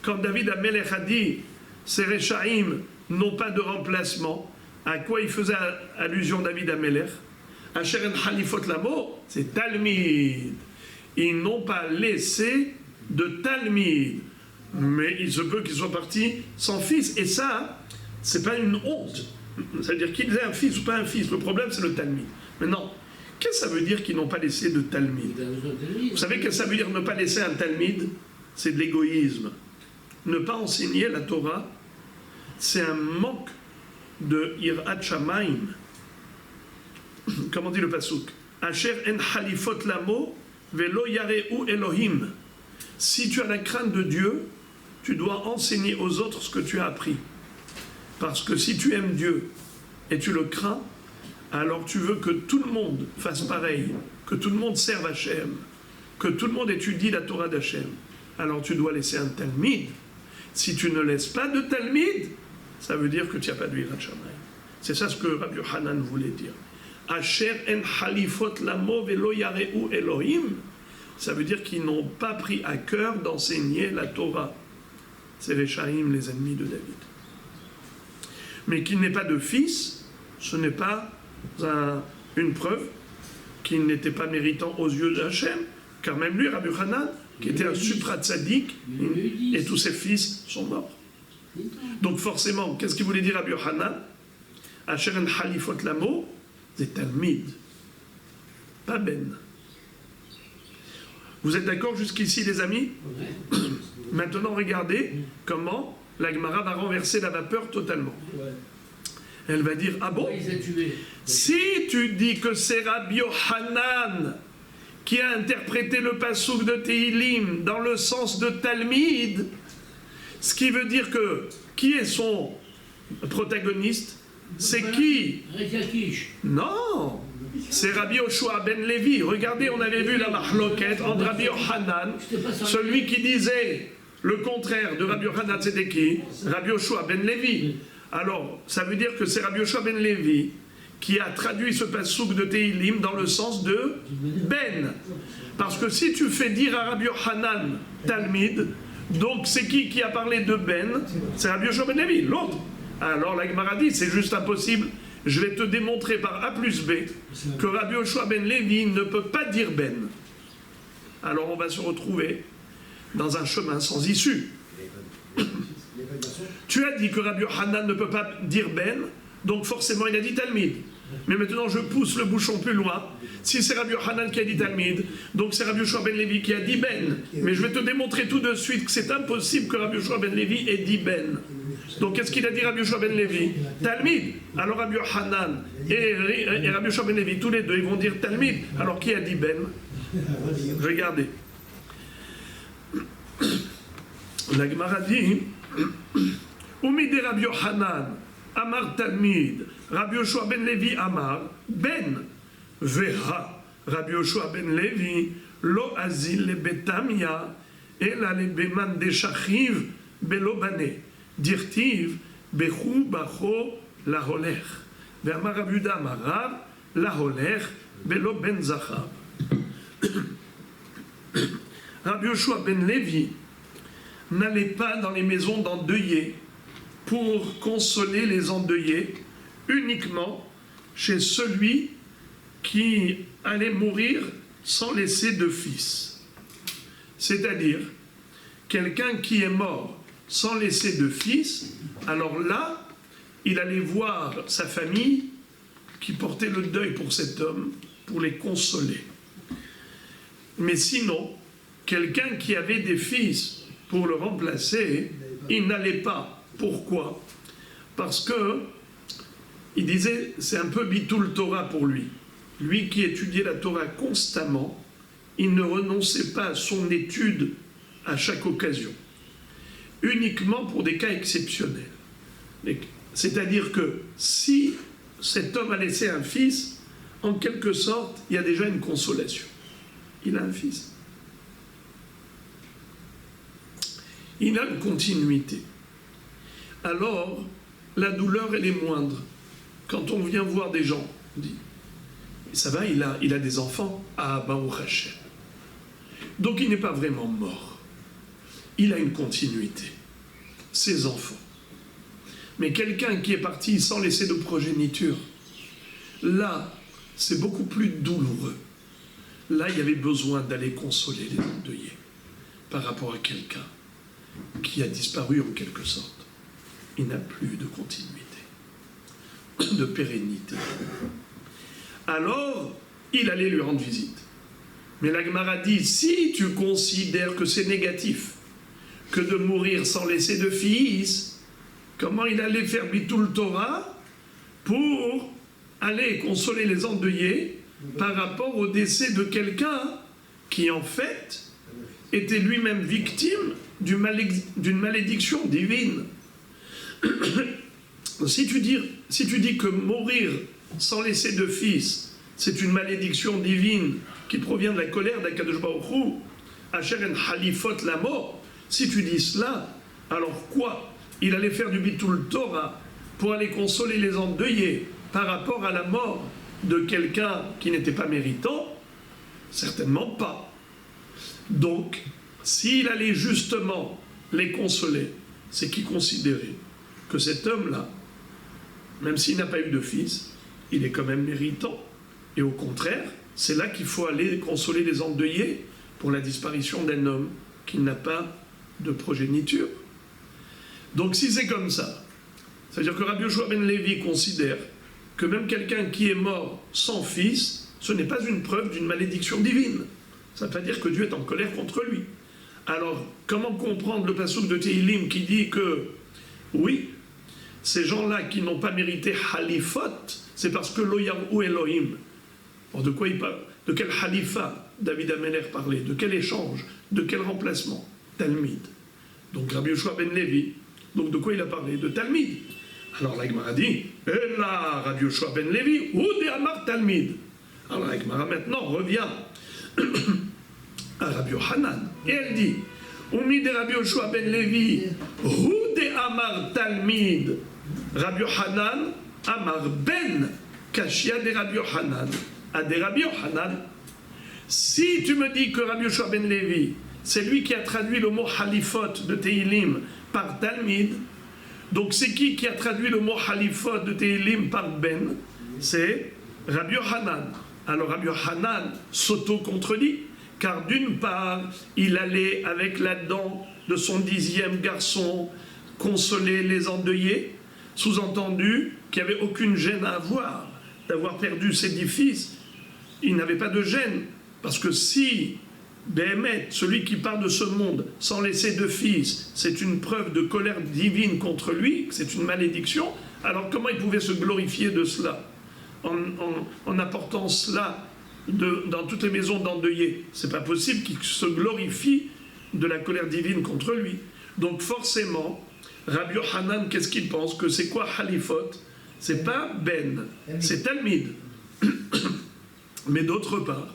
quand David Amelech a dit ces Rechaïm n'ont pas de remplacement, à quoi il faisait allusion David Amelech? Asher en halifot lamo, c'est Talmid. Ils n'ont pas laissé de Talmid. Mais il se peut qu'ils soient partis sans fils. Et ça, c'est pas une honte. C'est-à-dire qu'ils aient un fils ou pas un fils. Le problème, c'est le Talmid. Maintenant, qu'est-ce que ça veut dire qu'ils n'ont pas laissé de Talmid? Vous savez qu'est-ce que ça veut dire ne pas laisser un Talmid? C'est de l'égoïsme. Ne pas enseigner la Torah, c'est un manque de Yirat Shamayim. Comment dit le pasuk? Asher en halifot lamo velo yareu Elohim. Si tu as la crainte de Dieu, tu dois enseigner aux autres ce que tu as appris. Parce que si tu aimes Dieu et tu le crains, alors tu veux que tout le monde fasse pareil, que tout le monde serve Hachem, que tout le monde étudie la Torah d'Hachem. Alors tu dois laisser un Talmid. Si tu ne laisses pas de Talmid, ça veut dire que tu n'as pas de Yirat Shamayim. C'est ça ce que Rabbi Yochanan voulait dire. Asher en halifot lamo velo yareu Elohim. Ça veut dire qu'ils n'ont pas pris à cœur d'enseigner la Torah. C'est les Shaïm, les ennemis de David. Mais qu'il n'ait pas de fils, ce n'est pas une preuve qu'il n'était pas méritant aux yeux d'Hachem, car même lui, Rabbi Yochanan, qui était un supra-tzadik, et tous ses fils sont morts. Donc forcément, qu'est-ce qu'il voulait dire Rabbi Yochanan? Asher en halifot lamo, c'est Talmid, pas Ben. Vous êtes d'accord jusqu'ici, les amis? Ouais. Maintenant, regardez comment la Gemara va renverser la vapeur totalement. Ouais. Elle va dire, ah bon? Il les a tués. Si tu dis que c'est Rabbi Yochanan qui a interprété le passouk de Tehilim dans le sens de Talmid, ce qui veut dire que, qui est son protagoniste? C'est qui? Rekiakish. Non, c'est Rabbi Yoshua ben Levi. Regardez, on avait vu la marloquette entre Rabbi Yochanan, celui qui disait le contraire de Rabbi Yochanan, c'était qui? Rabbi Yoshua ben Levi. Alors, ça veut dire que c'est Rabbi Yoshua ben Levi qui a traduit ce passouk de Tehilim dans le sens de Ben. Parce que si tu fais dire à Rabbi Yochanan Talmid, donc c'est qui a parlé de Ben? C'est Rabbi Yoshua ben Levi, l'autre. Alors la Gemara dit, c'est juste impossible je vais te démontrer par A plus B que Rabbi Yoshua ben Lévi ne peut pas dire ben. Alors on va se retrouver dans un chemin sans issue. Tu as dit que Rabbi Yochanan ne peut pas dire ben, donc forcément il a dit Talmid. Mais maintenant je pousse le bouchon plus loin. Si c'est Rabbi Yochanan qui a dit Talmid, donc c'est Rabbi Yoshua ben Lévi qui a dit ben. Mais je vais te démontrer tout de suite que c'est impossible que Rabbi Yoshua ben Lévi ait dit ben. Donc qu'est-ce qu'il a dit Rabbi Yoshua ben Lévi? Talmid. Alors Rabbi Yochanan et Rabbi Yoshua ben Lévi, tous les deux, ils vont dire Talmid. Alors qui a dit ben? Regardez. La Gemara dit Umide Rabbi Yochanan Amar Talmid Rabbi Yoshua ben Lévi Amar Ben Veha Rabbi Yoshua ben Lévi Lo Azil le Betamia Ela le Beman de Shachiv Belo Bane Dirtiv Bechu Bacho La Holech Ve'amar Rabbi Yuda Amarav La Holech Belo Ben Zachar. Rabbi Yoshua ben Lévi n'allait pas dans les maisons d'endeuillés pour consoler les endeuillés, uniquement chez celui qui allait mourir sans laisser de fils. C'est-à-dire, quelqu'un qui est mort sans laisser de fils, alors là, il allait voir sa famille qui portait le deuil pour cet homme, pour les consoler. Mais sinon, quelqu'un qui avait des fils pour le remplacer, il n'allait pas. Pourquoi? Parce que, il disait, c'est un peu Bitul Torah pour lui. Lui qui étudiait la Torah constamment, il ne renonçait pas à son étude à chaque occasion. Uniquement pour des cas exceptionnels. C'est-à-dire que si cet homme a laissé un fils, en quelque sorte, il y a déjà une consolation. Il a un fils. Il a une continuité. Alors, la douleur, elle est moindre. Quand on vient voir des gens, on dit, ça va, il a des enfants. Ah, Baruch Hashem. Donc, il n'est pas vraiment mort. Il a une continuité. Ses enfants. Mais quelqu'un qui est parti sans laisser de progéniture, là, c'est beaucoup plus douloureux. Là, il y avait besoin d'aller consoler les endeuillés par rapport à quelqu'un qui a disparu en quelque sorte. Il n'a plus de continuité, de pérennité. Alors, il allait lui rendre visite. Mais la Gemara dit, si tu considères que c'est négatif, que de mourir sans laisser de fils, comment il allait faire Bitul Torah pour aller consoler les endeuillés par rapport au décès de quelqu'un qui, en fait, était lui-même victime d'une malédiction divine. Si tu dis que mourir sans laisser de fils, c'est une malédiction divine qui provient de la colère d'Akadosh Baruch Hu, Asher en Halifot la mort, si tu dis cela, alors quoi? Il allait faire du Bitul Torah pour aller consoler les endeuillés par rapport à la mort de quelqu'un qui n'était pas méritant? Certainement pas. Donc, s'il allait justement les consoler, c'est qu'il considérait que cet homme-là, même s'il n'a pas eu de fils, il est quand même méritant. Et au contraire, c'est là qu'il faut aller consoler les endeuillés pour la disparition d'un homme qui n'a pas de progéniture. Donc si c'est comme ça, ça veut dire que Rabbi Yoshua ben Lévi considère que même quelqu'un qui est mort sans fils, ce n'est pas une preuve d'une malédiction divine. Ça ne veut pas dire que Dieu est en colère contre lui. Alors, comment comprendre le passouk de Tehilim qui dit que, oui, ces gens-là qui n'ont pas mérité halifot, c'est parce que lo yarou Elohim. Or, de quoi il parle? De quel halifa David Ameler parlait? De quel échange? De quel remplacement? Talmid. Donc Rabbi Yoshua ben Lévi. Donc de quoi il a parlé? De Talmid. Alors la Gemara dit, et là, Rabbi Yoshua ben Lévi, ou de Amar Talmid. Alors la Gemara maintenant revient à Rabbi Yochanan. Et elle dit, Oumi de Rabbi Yoshua ben Lévi, ou de Amar Talmid. Rabbi Yochanan, Amar ben Kashia de Rabbi Yochanan. À des Rabbi Yochanan. Si tu me dis que Rabbi Yoshua ben Lévi, c'est lui qui a traduit le mot halifot de Tehilim par Talmid, Donc c'est qui a traduit le mot halifot de Tehillim par Ben? C'est Rabbi Yochanan. Alors Rabbi Yochanan s'auto-contredit, car d'une part, il allait avec la dent de son 10e garçon consoler les endeuillés, sous-entendu qu'il n'y avait aucune gêne à avoir d'avoir perdu ses 10 fils. Il n'avait pas de gêne, parce que si Béhémet, celui qui part de ce monde sans laisser de fils, c'est une preuve de colère divine contre lui, c'est une malédiction, alors comment il pouvait se glorifier de cela en apportant cela dans toutes les maisons d'endeuillés? C'est pas possible qu'il se glorifie de la colère divine contre lui. Donc forcément, Rabbi Yochanan, qu'est-ce qu'il pense? Que c'est quoi Halifot? C'est pas Ben, c'est Talmid. Mais d'autre part,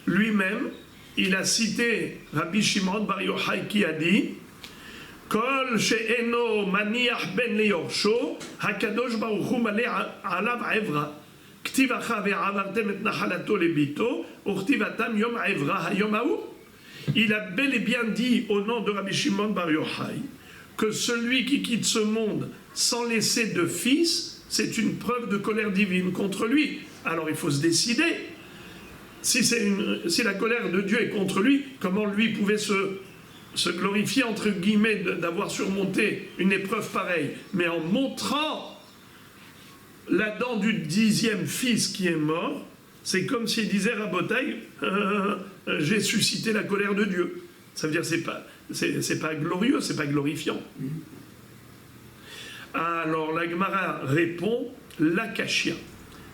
lui-même, il a cité Rabbi Shimon Bar Yochai qui a dit Kol she'eno maniach ben leyorsho, hakadosh baruch hu maleh alav evra. Ktiv acha ve'avartem et nachalato lebito, uchtivatam yom evra hayom hahu. Il a bel et bien dit au nom de Rabbi Shimon Bar Yochai que celui qui quitte ce monde sans laisser de fils, c'est une preuve de colère divine contre lui. Alors il faut se décider. Si la colère de Dieu est contre lui, comment lui pouvait se glorifier, entre guillemets, d'avoir surmonté une épreuve pareille? Mais en montrant la dent du 10e fils qui est mort, c'est comme s'il disait Rabotai, j'ai suscité la colère de Dieu. Ça veut dire c'est pas glorieux, c'est pas glorifiant. Alors la Gemara répond l'akashia.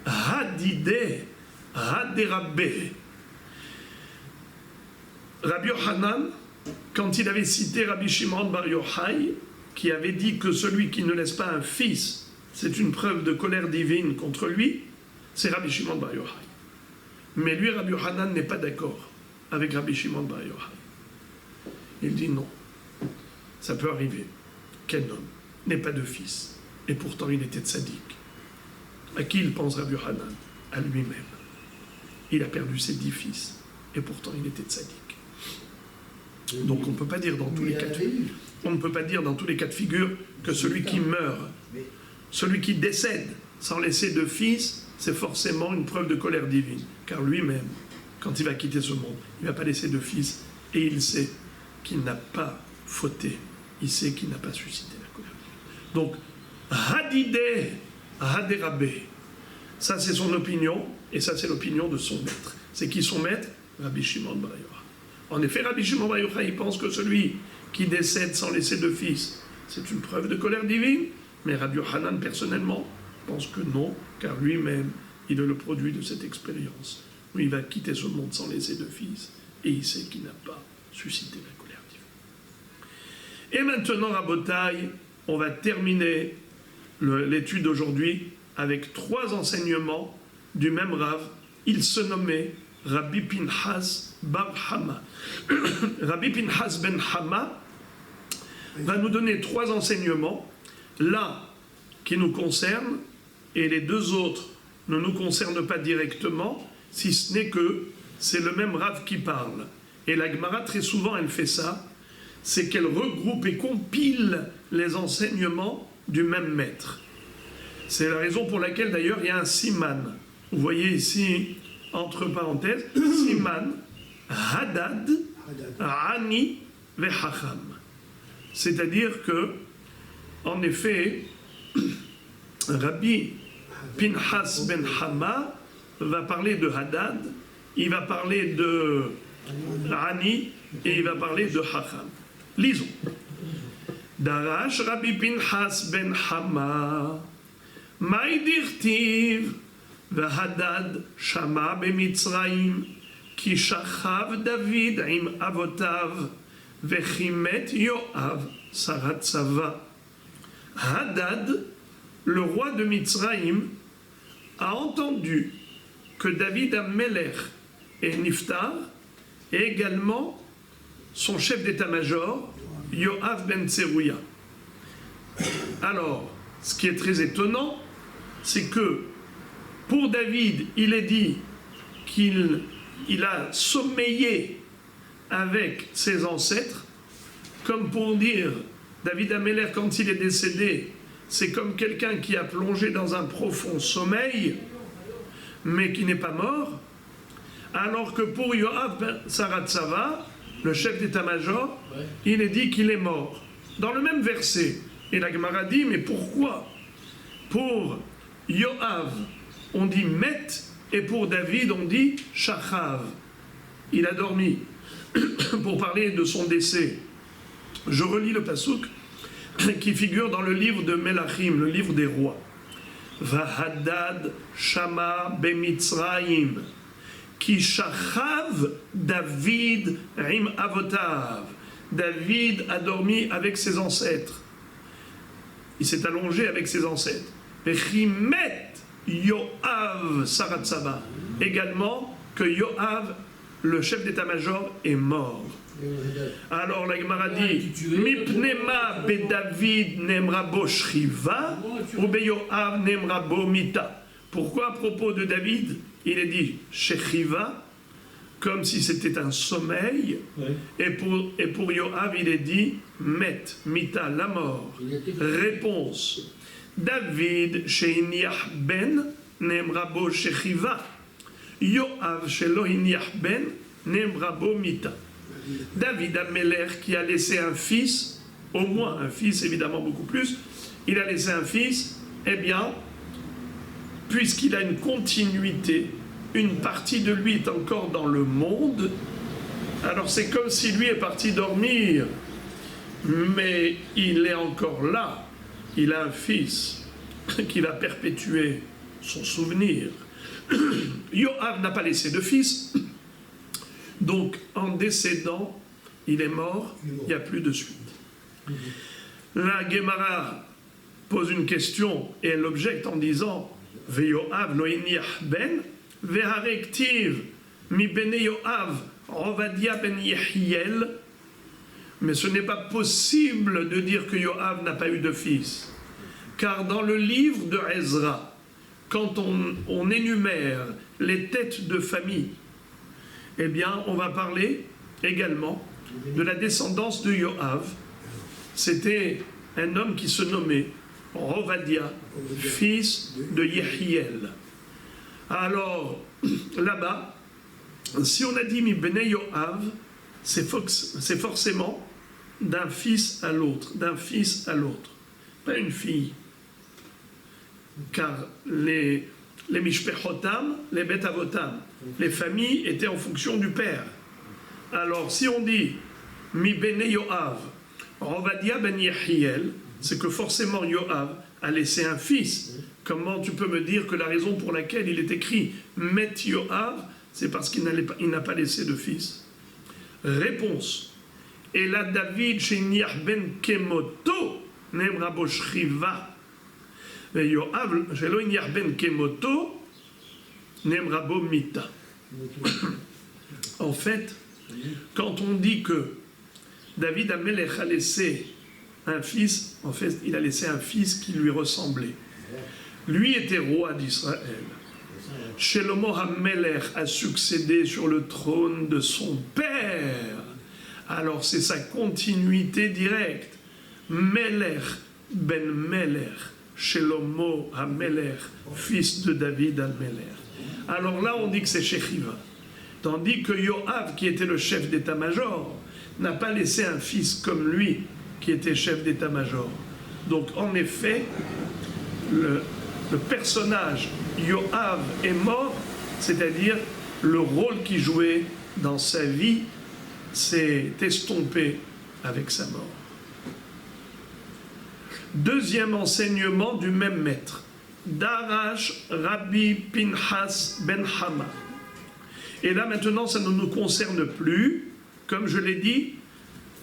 Hadideh. Rabbi Yochanan, quand il avait cité Rabbi Shimon Bar Yochai, qui avait dit que celui qui ne laisse pas un fils, c'est une preuve de colère divine contre lui, c'est Rabbi Shimon Bar Yochai. Mais lui, Rabbi Yochanan, n'est pas d'accord avec Rabbi Shimon Bar Yochai. Il dit non, ça peut arriver qu'un homme n'ait pas de fils, et pourtant il était tzaddik. À qui il pense Rabbi Yochanan? À lui-même. Il a perdu ses 10 fils, et pourtant il était tzaddik. Donc on ne peut pas dire dans tous les cas de figure, on ne peut pas dire dans tous les cas de figure que celui qui meurt, celui qui décède sans laisser de fils, c'est forcément une preuve de colère divine. Car lui-même, quand il va quitter ce monde, il ne va pas laisser de fils, et il sait qu'il n'a pas fauté, il sait qu'il n'a pas suscité la colère divine. Donc, Hadideh, Haderabé, ça c'est son opinion, et ça c'est l'opinion de son maître. C'est qui son maître? Rabbi Shimon Bar Yochai. En effet, Rabbi Shimon Bar Yochai, il pense que celui qui décède sans laisser de fils, c'est une preuve de colère divine, mais Rabbi Yochanan, personnellement, pense que non, car lui-même, il est le produit de cette expérience, où il va quitter ce monde sans laisser de fils, et il sait qu'il n'a pas suscité la colère divine. Et maintenant, Rabotai, on va terminer l'étude d'aujourd'hui avec 3 enseignements du même Rav. Il se nommait Rabbi Pinhas Bar Hama. Rabbi Pinhas ben Hama va nous donner 3 enseignements, l'un qui nous concerne et les 2 autres ne nous concernent pas directement, si ce n'est que c'est le même Rav qui parle. Et la Gemara, très souvent, elle fait ça, c'est qu'elle regroupe et compile les enseignements du même maître. C'est la raison pour laquelle, d'ailleurs, il y a un siman. Vous voyez ici, entre parenthèses, siman, hadad, ani, vechacham. C'est-à-dire que, en effet, Rabbi Pinhas ben Hama va parler de hadad, il va parler de ani, et il va parler de chacham. Lisons. Darash Rabbi Pinhas ben Hama, Maï dirtiv, v'hadad shama b'mitzrayim, ki shachav David im avotav, v'chimet Yoav sarat sava. Hadad, le roi de Mitzraïm, a entendu que David Amelech est niftar, et également son chef d'état-major, Yoav ben Tserouya. Alors, ce qui est très étonnant, c'est que pour David, il est dit qu'il a sommeillé avec ses ancêtres, comme pour dire, David Amelech, quand il est décédé, c'est comme quelqu'un qui a plongé dans un profond sommeil, mais qui n'est pas mort, alors que pour Yoav ben Saratsava, le chef d'état-major, il est dit qu'il est mort. Dans le même verset, et la Gemara dit, mais pourquoi pour Yoav, on dit Met, et pour David, on dit Shachav. Il a dormi. Pour parler de son décès, je relis le pasouk qui figure dans le livre de Melachim, le livre des rois. Vahadad Shama Bemitzraim, Ki Shachav David Rim Avotav. David a dormi avec ses ancêtres. Il s'est allongé avec ses ancêtres. Vechimet Yoav Saratsaba. Également que Yoav, le chef d'état-major, est mort. Alors la Gemara dit Mipnema be David nemra bo shriva ou be Yoav nemra bo mita. Pourquoi à propos de David il est dit shriva comme si c'était un sommeil, et pour Yoav il est dit met mita, la mort. Réponse David sheiniach ben nemra bo shriva. Yoav shelo iniach ben nemra bo mita. David Amelech qui a laissé un fils, au moins un fils, évidemment beaucoup plus, il a laissé un fils, eh bien, puisqu'il a une continuité, une partie de lui est encore dans le monde, alors c'est comme si lui est parti dormir, mais il est encore là, il a un fils qui va perpétuer son souvenir. Yoav n'a pas laissé de fils, donc en décédant, il est mort, il n'y a plus de suite. La Gemara pose une question et elle objecte en disant Veyoav lo iniach ben veharektiv mi bene Yoav Ovadia ben Yehiel. Mais ce n'est pas possible de dire que Yoav n'a pas eu de fils, car dans le livre de Ezra, quand on énumère les têtes de famille, eh bien, on va parler également de la descendance de Yoav. C'était un homme qui se nommait Ovadia, fils de Yehiel. Alors, là-bas, si on a dit Mi Bene Yoav, c'est forcément d'un fils à l'autre, pas une fille. Car les Mishpechotam, les Bet Avotam, les familles étaient en fonction du père. Alors, si on dit Mi Bene Yoav, Ovadia ben Yehiel, c'est que forcément Yoav a laissé un fils. Comment tu peux me dire que la raison pour laquelle il est écrit Met Yoav, c'est parce qu'il n'a pas laissé de fils? Réponse. Et là, David chez Niach ben Kemoto, Nemra bo shriva. Mais Yoav, chez lo Niach ben Kemoto, Nemra bo mita. En fait, quand on dit que David Amelech a laissé un fils, en fait, il a laissé un fils qui lui ressemblait. Lui était roi d'Israël. Shlomo HaMelech a succédé sur le trône de son père. Alors c'est sa continuité directe. Melech ben Melech, Shlomo HaMelech, fils de David HaMelech. Alors là on dit que c'est Shechiva. Tandis que Yoav, qui était le chef d'état-major, n'a pas laissé un fils comme lui, qui était chef d'état-major. Donc en effet, le personnage Yoav est mort, c'est-à-dire le rôle qu'il jouait dans sa vie s'est estompé avec sa mort. Deuxième enseignement du même maître, Darash Rabbi Pinchas ben Hama. Et là maintenant ça ne nous concerne plus, comme je l'ai dit,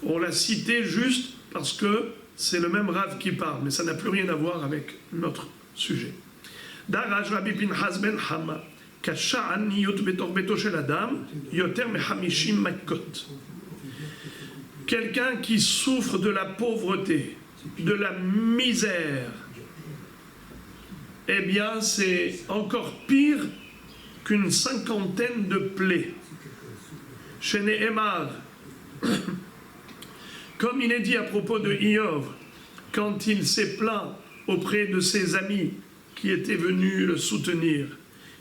on l'a cité juste parce que c'est le même Rav qui parle, mais ça n'a plus rien à voir avec notre sujet. Darash Rabbi Pinchas ben Hama, Kasha'aniyut betor beto shel adam, yoter mechamishim makot. Quelqu'un qui souffre de la pauvreté, de la misère, eh bien c'est encore pire qu'une cinquantaine de plaies. Chez Nehemar, comme il est dit à propos de Iov, quand il s'est plaint auprès de ses amis qui étaient venus le soutenir.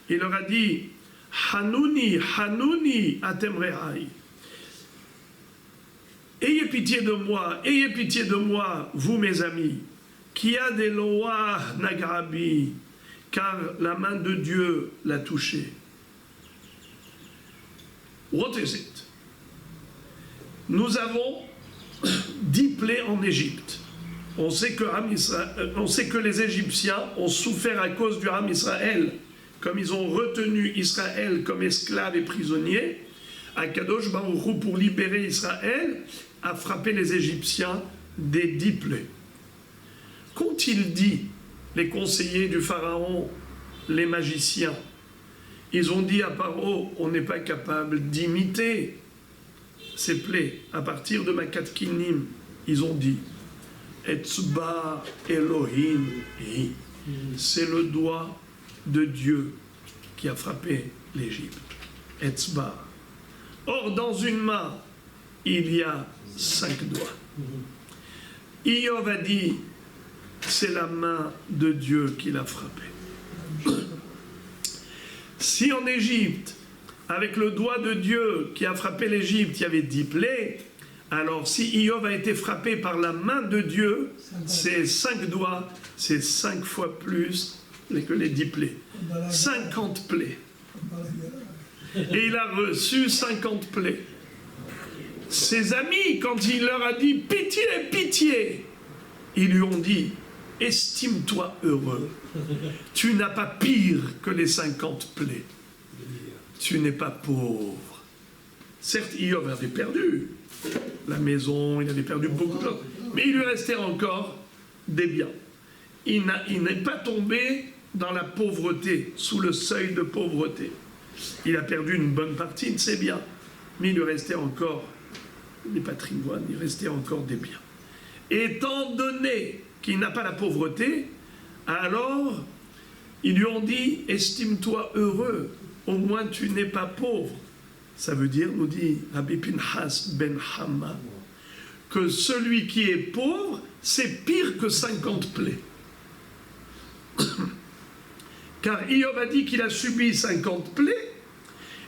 Il leur a dit, Hanouni, Hanouni, Atem Rehai. Ayez pitié de moi, vous mes amis, qui a des lois nagrabi, car la main de Dieu l'a touché. What is it? Nous avons 10 plaies en Égypte. On sait que les Égyptiens ont souffert à cause du Ham Israël, comme ils ont retenu Israël comme esclave et prisonnier. Akadosh Baruch Hu, pour libérer Israël, a frappé les Égyptiens des 10 plaies. Qu'ont-ils dit, les conseillers du Pharaon, les magiciens? Ils ont dit à Paro, on n'est pas capable d'imiter ces plaies. À partir de Makat Kinim, ils ont dit, Etzba Elohim hi. C'est le doigt de Dieu qui a frappé l'Égypte. Etzba. Or, dans une main, il y a 5 doigts. Iyov a dit, c'est la main de Dieu qui l'a frappé. Si en Égypte, avec le doigt de Dieu qui a frappé l'Égypte, il y avait 10 plaies, alors si Iyov a été frappé par la main de Dieu, c'est 5 doigts, c'est 5 fois plus que les 10 plaies. 50 plaies. Et il a reçu 50 plaies. Ses amis, quand il leur a dit « Pitié, pitié !» ils lui ont dit « Estime-toi heureux. Tu n'as pas pire que les 50 plaies. Tu n'es pas pauvre. » Certes, Iyov avait perdu la maison, il avait perdu beaucoup de choses, mais il lui restait encore des biens. Il n'est pas tombé dans la pauvreté, sous le seuil de pauvreté. Il a perdu une bonne partie de ses biens, mais il lui restait encore des patrimoines, il restait encore des biens. Étant donné qu'il n'a pas la pauvreté, alors ils lui ont dit « Estime-toi heureux, au moins tu n'es pas pauvre ». Ça veut dire, nous dit Rabbi Pinchas ben Hamma, que celui qui est pauvre, c'est pire que 50 plaies. Car Iyov a dit qu'il a subi 50 plaies,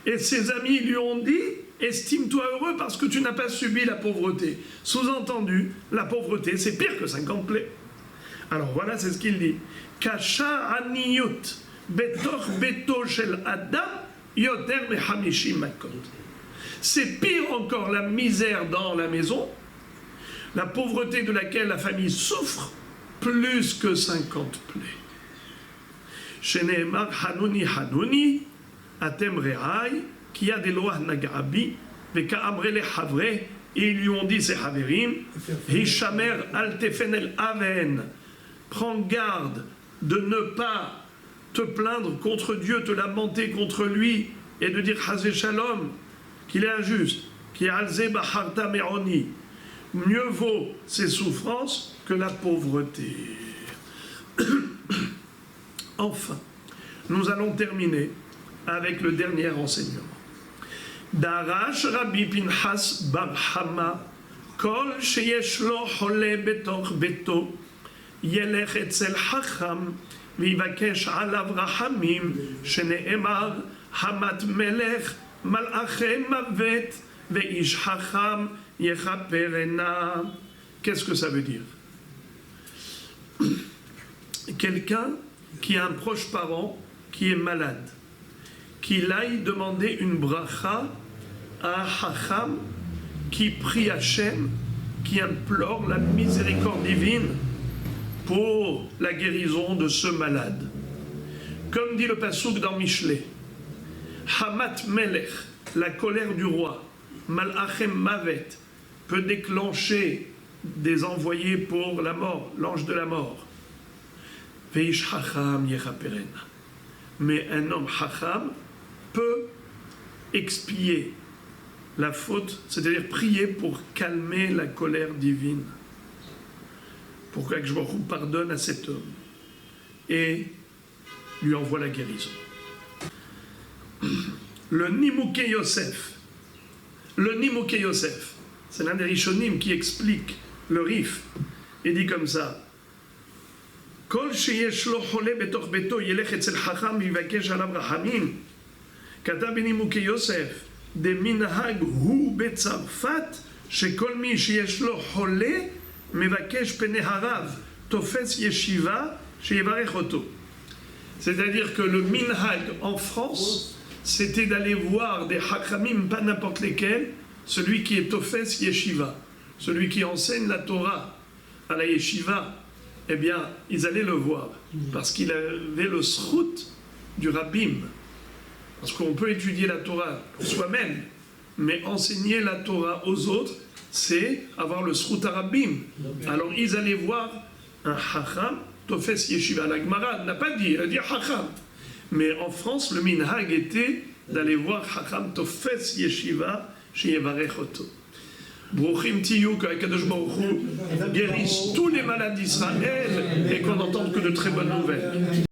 et ses amis lui ont dit « Estime-toi heureux parce que tu n'as pas subi la pauvreté ». Sous-entendu, la pauvreté, c'est pire que 50 plaies. Alors voilà, c'est ce qu'il dit. « Kasha aniyut betoch beto shel adam yoter mehamishim makot ». C'est pire encore la misère dans la maison, la pauvreté de laquelle la famille souffre, plus que 50 plaies. Sheneemar Hanuni Hanuni, Atem Rehai, qui a des lois Nagrabi, Veka Amrele Havre, et ils lui ont dit, c'est Haverim, Hishamer Altefen el Aven, prends garde de ne pas te plaindre contre Dieu, te lamenter contre lui, et de dire Hazé Shalom, qu'il est injuste, qui est Alze Baharta Meroni. Mieux vaut ses souffrances que la pauvreté. Enfin, nous allons terminer avec le dernier enseignement. Darash Rabbi Pinchas bar Hama, kol sheyesh lo chole betoch beto, yelech etzel hacham, vivakesh alav rahamim, sheneemar hamat melech, malachem mavet, veish hacham, yechaperena. Qu'est-ce que ça veut dire? Quelqu'un qui a un proche parent qui est malade, qu'il aille demander une bracha à un hacham qui prie Hachem, qui implore la miséricorde divine pour la guérison de ce malade. Comme dit le passouk dans Michelet, Hamat Melech, la colère du roi, Malachem Mavet, peut déclencher des envoyés pour la mort, l'ange de la mort. Veish Hacham Yechaperena. Mais un homme Hacham peut expier la faute, c'est-à-dire prier pour calmer la colère divine, pour que Baruch Hu pardonne à cet homme et lui envoie la guérison. Le Nimouké Yosef, c'est l'un des Rishonim qui explique le Rif et dit comme ça: כל שיש לו חולה בתוך ביתו ילך אצל חכם ויבקש עליו רחמים. כתב בנימוקי יוסף, דמנהג הוא בצרפת, שכל מי שיש לו חולה מבקש פני הרב, תופס ישיבה שיברך אותו. C'est-à-dire que le minhag en France, c'était d'aller voir des hachamim, pas n'importe lesquels, celui qui est tofes yeshiva, celui qui enseigne la Torah à la yeshiva, eh bien, ils allaient le voir, parce qu'il avait le srout du rabbim. Parce qu'on peut étudier la Torah pour soi-même, mais enseigner la Torah aux autres, c'est avoir le srout à rabbim. Alors ils allaient voir un hacham, tofes yeshiva. La Gemara n'a pas dit, elle a dit hacham. Mais en France, le minhag était d'aller voir hacham tofes yeshiva chez Yevarech Oto. Bruchim tiyu, que Akadosh Baruch Hu guérisse tous les malades d'Israël et qu'on n'entende que de très bonnes nouvelles.